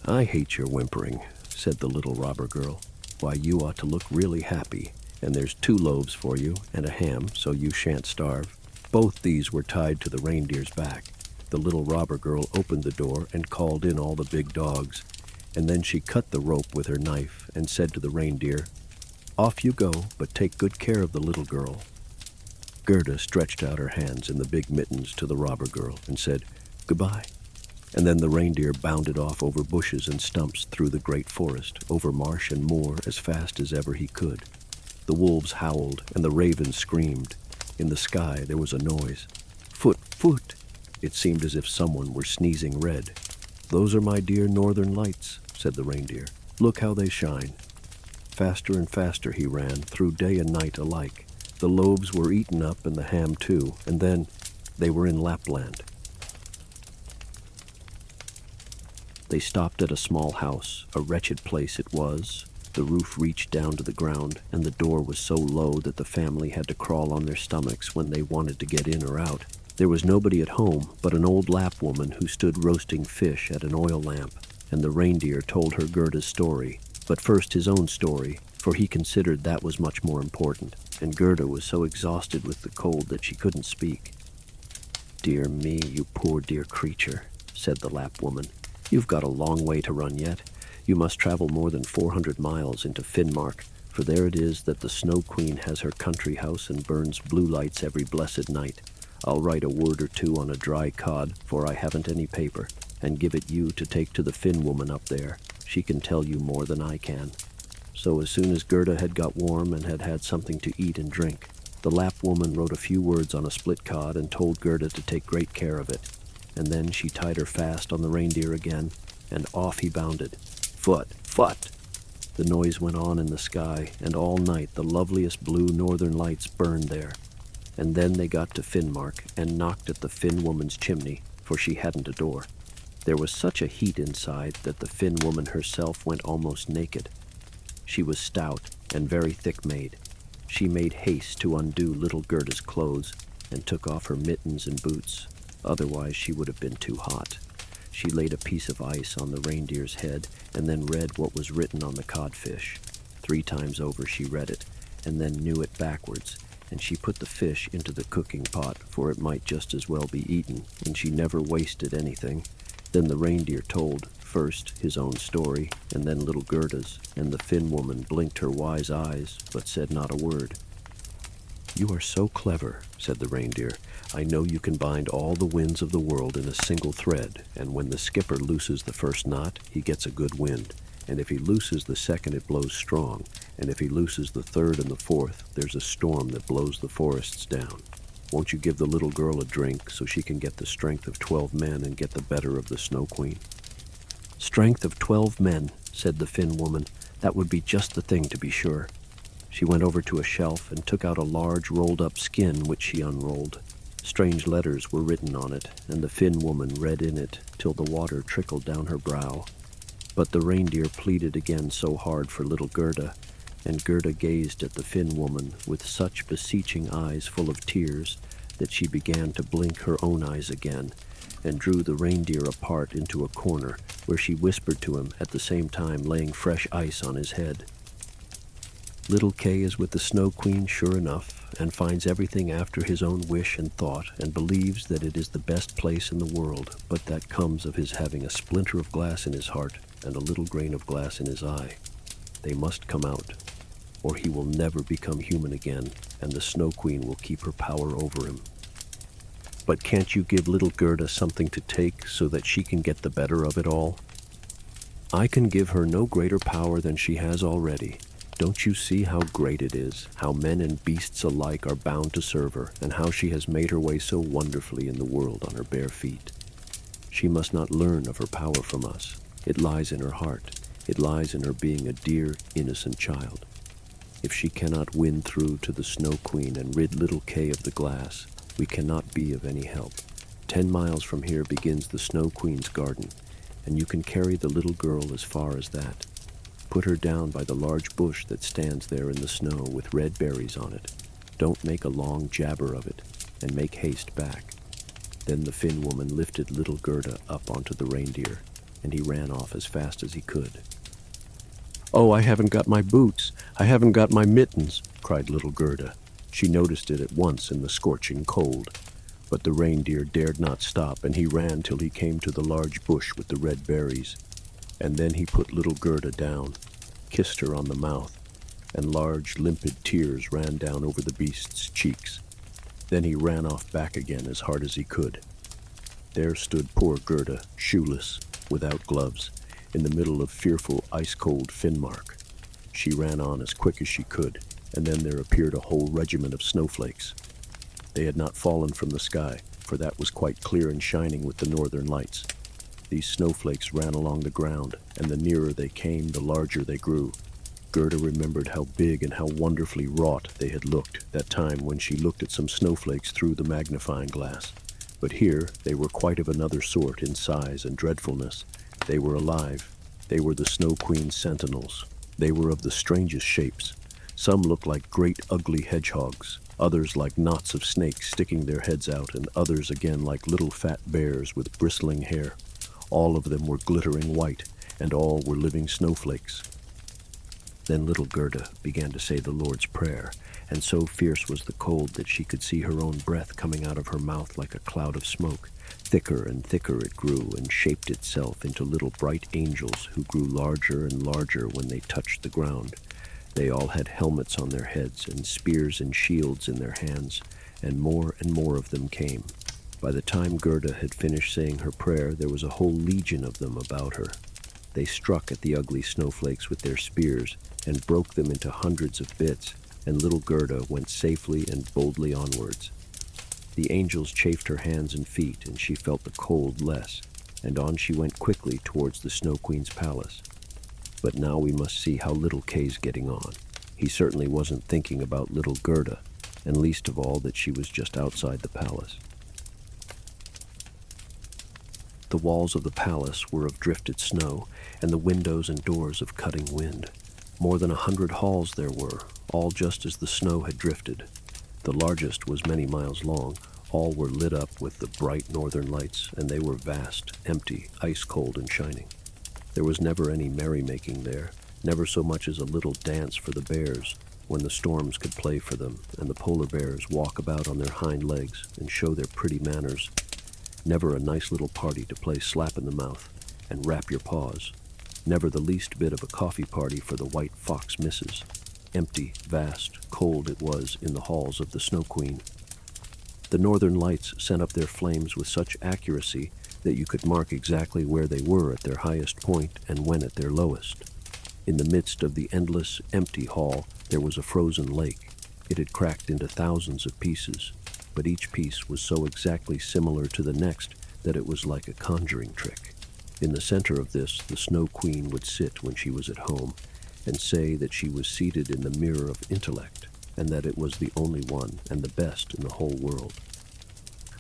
"I hate your whimpering," said the little robber girl. "Why, you ought to look really happy, and there's 2 loaves for you and a ham, so you shan't starve." Both these were tied to the reindeer's back. The little robber girl opened the door and called in all the big dogs, and then she cut the rope with her knife and said to the reindeer, "Off you go, but take good care of the little girl." Gerda stretched out her hands in the big mittens to the robber girl and said, "Goodbye." And then the reindeer bounded off over bushes and stumps through the great forest, over marsh and moor as fast as ever he could. The wolves howled and the ravens screamed. In the sky there was a noise. "Foot, foot!" It seemed as if someone were sneezing red. "Those are my dear northern lights," said the reindeer. "Look how they shine." Faster and faster he ran, through day and night alike. The loaves were eaten up and the ham too, and then they were in Lapland. They stopped at a small house. A wretched place it was. The roof reached down to the ground, and the door was so low that the family had to crawl on their stomachs when they wanted to get in or out. There was nobody at home but an old Lap woman who stood roasting fish at an oil lamp, and the reindeer told her Gerda's story, but first his own story, for he considered that was much more important, and Gerda was so exhausted with the cold that she couldn't speak. "Dear me, you poor dear creature," said the Lap woman. "You've got a long way to run yet. You must travel more than 400 miles into Finnmark, for there it is that the Snow Queen has her country house and burns blue lights every blessed night. I'll write a word or 2 on a dry cod, for I haven't any paper, and give it you to take to the Finn woman up there. She can tell you more than I can." So as soon as Gerda had got warm and had had something to eat and drink, the Lap woman wrote a few words on a split cod and told Gerda to take great care of it. And then she tied her fast on the reindeer again, and off he bounded. Foot, foot! The noise went on in the sky, and all night the loveliest blue northern lights burned there. And then they got to Finnmark and knocked at the Finn woman's chimney, for she hadn't a door. There was such a heat inside that the Finn woman herself went almost naked. She was stout and very thick-made. She made haste to undo little Gerda's clothes and took off her mittens and boots. Otherwise she would have been too hot. She laid a piece of ice on the reindeer's head and then read what was written on the codfish. 3 times over she read it, and then knew it backwards, and she put the fish into the cooking pot, for it might just as well be eaten, and she never wasted anything. Then the reindeer told, first his own story, and then little Gerda's, and the Finn woman blinked her wise eyes, but said not a word. "You are so clever," said the reindeer. "I know you can bind all the winds of the world in a single thread, and when the skipper looses the first knot, he gets a good wind. And if he looses the second, it blows strong. And if he looses the third and the fourth, there's a storm that blows the forests down. Won't you give the little girl a drink so she can get the strength of 12 men and get the better of the Snow Queen?" "Strength of 12 men," said the Finn woman. "That would be just the thing, to be sure." She went over to a shelf and took out a large rolled-up skin, which she unrolled. Strange letters were written on it, and the Finn woman read in it till the water trickled down her brow. But the reindeer pleaded again so hard for little Gerda, and Gerda gazed at the Finn woman with such beseeching eyes full of tears that she began to blink her own eyes again, and drew the reindeer apart into a corner, where she whispered to him, at the same time laying fresh ice on his head. "Little Kay is with the Snow Queen sure enough, and finds everything after his own wish and thought, and believes that it is the best place in the world, but that comes of his having a splinter of glass in his heart and a little grain of glass in his eye. They must come out, or he will never become human again, and the Snow Queen will keep her power over him. But can't you give little Gerda something to take so that she can get the better of it all?" "I can give her no greater power than she has already. Don't you see how great it is, how men and beasts alike are bound to serve her, and how she has made her way so wonderfully in the world on her bare feet? She must not learn of her power from us. It lies in her heart. It lies in her being a dear, innocent child. If she cannot win through to the Snow Queen and rid little Kay of the glass, we cannot be of any help. 10 miles from here begins the Snow Queen's garden, and you can carry the little girl as far as that. Put her down by the large bush that stands there in the snow with red berries on it. Don't make a long jabber of it, and make haste back." Then the Finn woman lifted little Gerda up onto the reindeer, and he ran off as fast as he could. "Oh, I haven't got my boots! I haven't got my mittens!" cried little Gerda. She noticed it at once in the scorching cold. But the reindeer dared not stop, and he ran till he came to the large bush with the red berries. And then he put little Gerda down, kissed her on the mouth, and large limpid tears ran down over the beast's cheeks. Then he ran off back again as hard as he could. There stood poor Gerda, shoeless, without gloves, in the middle of fearful ice-cold Finnmark. She ran on as quick as she could, and then there appeared a whole regiment of snowflakes. They had not fallen from the sky, for that was quite clear and shining with the northern lights. These snowflakes ran along the ground, and the nearer they came, the larger they grew. Gerda remembered how big and how wonderfully wrought they had looked that time when she looked at some snowflakes through the magnifying glass. But here they were quite of another sort in size and dreadfulness. They were alive. They were the Snow Queen's sentinels. They were of the strangest shapes. Some looked like great ugly hedgehogs, others like knots of snakes sticking their heads out, and others again like little fat bears with bristling hair. All of them were glittering white, and all were living snowflakes. Then little Gerda began to say the Lord's Prayer, and so fierce was the cold that she could see her own breath coming out of her mouth like a cloud of smoke. Thicker and thicker it grew, and shaped itself into little bright angels who grew larger and larger when they touched the ground. They all had helmets on their heads, and spears and shields in their hands, and more of them came. By the time Gerda had finished saying her prayer, there was a whole legion of them about her. They struck at the ugly snowflakes with their spears, and broke them into hundreds of bits, and little Gerda went safely and boldly onwards. The angels chafed her hands and feet, and she felt the cold less, and on she went quickly towards the Snow Queen's palace. But now we must see how little Kay's getting on. He certainly wasn't thinking about little Gerda, and least of all that she was just outside the palace. The walls of the palace were of drifted snow, and the windows and doors of cutting wind. More than 100 halls there were, all just as the snow had drifted. The largest was many miles long. All were lit up with the bright northern lights, and they were vast, empty, ice-cold and shining. There was never any merrymaking there, never so much as a little dance for the bears, when the storms could play for them, and the polar bears walk about on their hind legs and show their pretty manners. Never a nice little party to play slap in the mouth and rap your paws. Never the least bit of a coffee party for the white fox misses. Empty, vast, cold it was in the halls of the Snow Queen. The northern lights sent up their flames with such accuracy that you could mark exactly where they were at their highest point and when at their lowest. In the midst of the endless, empty hall, there was a frozen lake. It had cracked into thousands of pieces, but each piece was so exactly similar to the next that it was like a conjuring trick. In the center of this, the Snow Queen would sit when she was at home and say that she was seated in the mirror of intellect, and that it was the only one and the best in the whole world.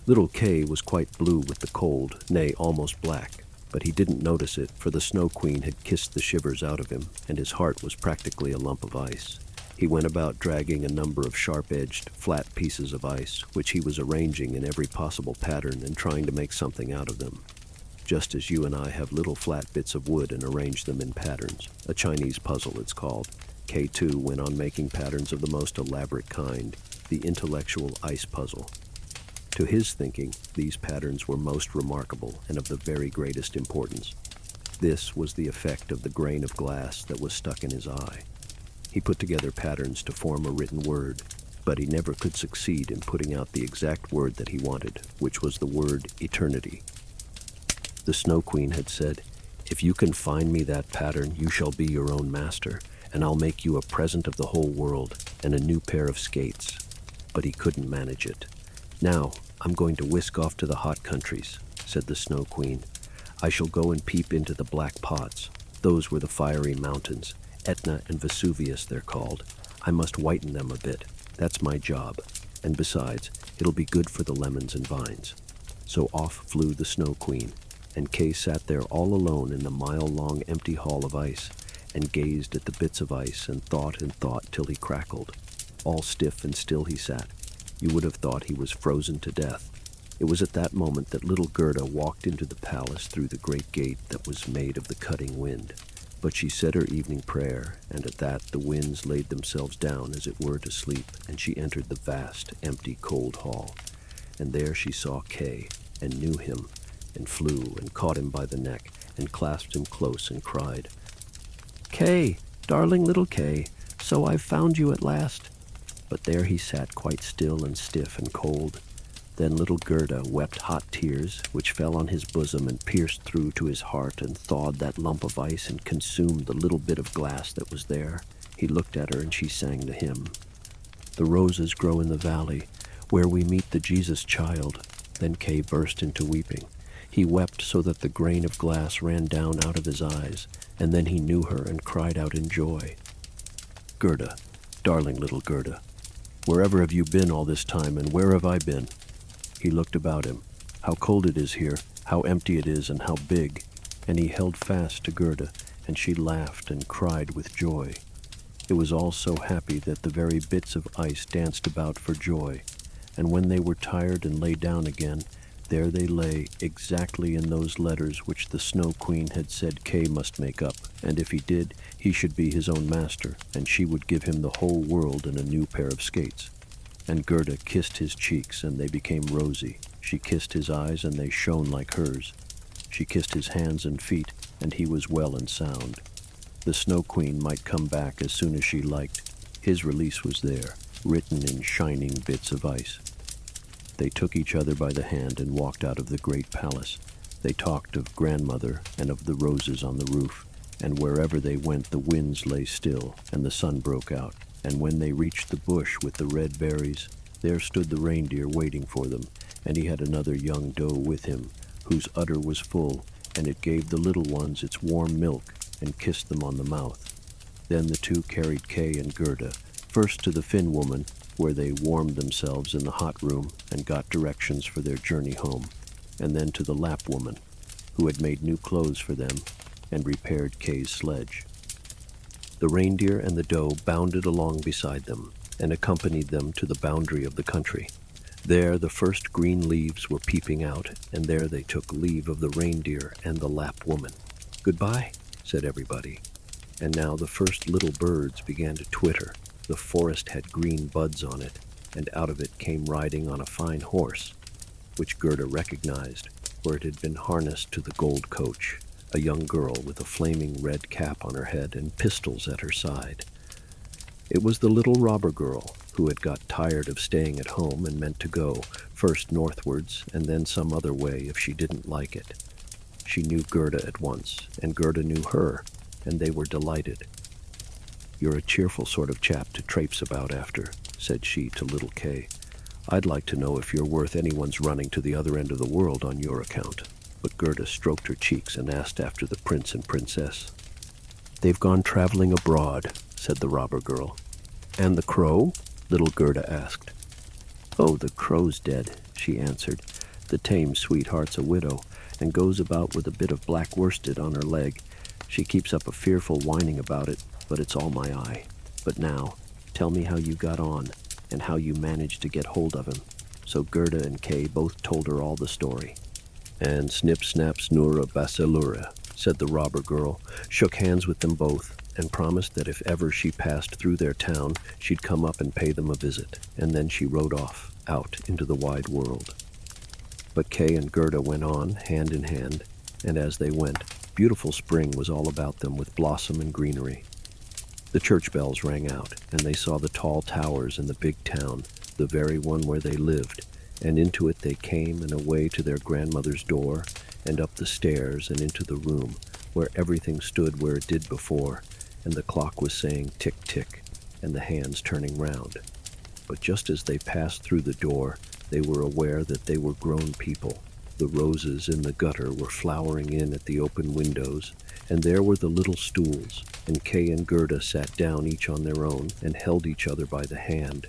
Little Kay was quite blue with the cold, nay, almost black, but he didn't notice it, for the Snow Queen had kissed the shivers out of him, and his heart was practically a lump of ice. He went about dragging a number of sharp-edged, flat pieces of ice, which he was arranging in every possible pattern and trying to make something out of them. Just as you and I have little flat bits of wood and arrange them in patterns. A Chinese puzzle, it's called. Kay, too, went on making patterns of the most elaborate kind, the intellectual ice puzzle. To his thinking, these patterns were most remarkable and of the very greatest importance. This was the effect of the grain of glass that was stuck in his eye. He put together patterns to form a written word, but he never could succeed in putting out the exact word that he wanted, which was the word eternity. The Snow Queen had said, "If you can find me that pattern, you shall be your own master, and I'll make you a present of the whole world and a new pair of skates." But he couldn't manage it. "Now, I'm going to whisk off to the hot countries," said the Snow Queen. "I shall go and peep into the black pots. Those were the fiery mountains. Etna and Vesuvius, they're called. I must whiten them a bit. That's my job. And besides, it'll be good for the lemons and vines." So off flew the Snow Queen, and Kay sat there all alone in the mile-long empty hall of ice, and gazed at the bits of ice and thought till he crackled. All stiff and still he sat. You would have thought he was frozen to death. It was at that moment that little Gerda walked into the palace through the great gate that was made of the cutting wind. But she said her evening prayer, and at that the winds laid themselves down as it were to sleep, and she entered the vast, empty, cold hall. And there she saw Kay, and knew him, and flew and caught him by the neck, and clasped him close and cried, "Kay, darling little Kay, so I've found you at last." But there he sat quite still and stiff and cold. Then little Gerda wept hot tears, which fell on his bosom and pierced through to his heart and thawed that lump of ice and consumed the little bit of glass that was there. He looked at her and she sang the hymn. "The roses grow in the valley, where we meet the Jesus child." Then Kay burst into weeping. He wept so that the grain of glass ran down out of his eyes, and then he knew her and cried out in joy, "Gerda, darling little Gerda, wherever have you been all this time, and where have I been?" He looked about him. How cold it is here, how empty it is, and how big. And he held fast to Gerda, and she laughed and cried with joy. It was all so happy that the very bits of ice danced about for joy. And when they were tired and lay down again, there they lay, exactly in those letters which the Snow Queen had said Kay must make up, and if he did, he should be his own master, and she would give him the whole world and a new pair of skates. And Gerda kissed his cheeks, and they became rosy. She kissed his eyes, and they shone like hers. She kissed his hands and feet, and he was well and sound. The Snow Queen might come back as soon as she liked. His release was there, written in shining bits of ice. They took each other by the hand and walked out of the great palace. They talked of grandmother and of the roses on the roof, and wherever they went the winds lay still, and the sun broke out. And when they reached the bush with the red berries, there stood the reindeer waiting for them, and he had another young doe with him, whose udder was full, and it gave the little ones its warm milk, and kissed them on the mouth. Then the two carried Kay and Gerda, first to the Finn woman, where they warmed themselves in the hot room and got directions for their journey home, and then to the Lapp woman, who had made new clothes for them and repaired Kay's sledge. The reindeer and the doe bounded along beside them and accompanied them to the boundary of the country. There the first green leaves were peeping out, and there they took leave of the reindeer and the Lapp woman. "Goodbye," said everybody. And now the first little birds began to twitter. The forest had green buds on it, and out of it came riding on a fine horse, which Gerda recognized, for it had been harnessed to the gold coach, a young girl with a flaming red cap on her head and pistols at her side. It was the little robber girl who had got tired of staying at home and meant to go, first northwards and then some other way if she didn't like it. She knew Gerda at once, and Gerda knew her, and they were delighted. "You're a cheerful sort of chap to traipse about after," said she to little Kay. "I'd like to know if you're worth anyone's running to the other end of the world on your account." But Gerda stroked her cheeks and asked after the prince and princess. "They've gone traveling abroad," said the robber girl. "And the crow?" little Gerda asked. "Oh, the crow's dead," she answered. "The tame sweetheart's a widow, and goes about with a bit of black worsted on her leg. She keeps up a fearful whining about it, but it's all my eye. But now, tell me how you got on, and how you managed to get hold of him." So Gerda and Kay both told her all the story. And Snip Snap Snurra Basilura, said the robber girl, shook hands with them both, and promised that if ever she passed through their town, she'd come up and pay them a visit. And then she rode off, out into the wide world. But Kay and Gerda went on, hand in hand, and as they went, beautiful spring was all about them with blossom and greenery. The church bells rang out, and they saw the tall towers in the big town, the very one where they lived, and into it they came and away to their grandmother's door, and up the stairs and into the room, where everything stood where it did before, and the clock was saying tick-tick, and the hands turning round. But just as they passed through the door, they were aware that they were grown people. The roses in the gutter were flowering in at the open windows, and there were the little stools, and Kay and Gerda sat down each on their own and held each other by the hand.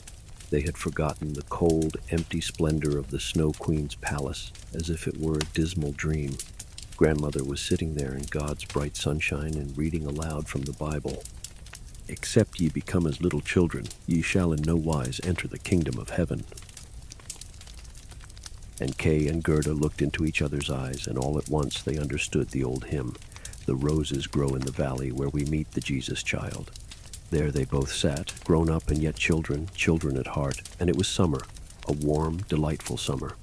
They had forgotten the cold, empty splendor of the Snow Queen's palace, as if it were a dismal dream. Grandmother was sitting there in God's bright sunshine and reading aloud from the Bible. "Except ye become as little children, ye shall in no wise enter the kingdom of heaven." And Kay and Gerda looked into each other's eyes, and all at once they understood the old hymn, "The roses grow in the valley where we meet the Jesus child." There they both sat, grown up and yet children, children at heart, and it was summer, a warm, delightful summer.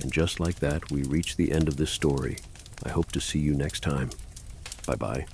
And just like that, we reach the end of this story. I hope to see you next time. Bye-bye.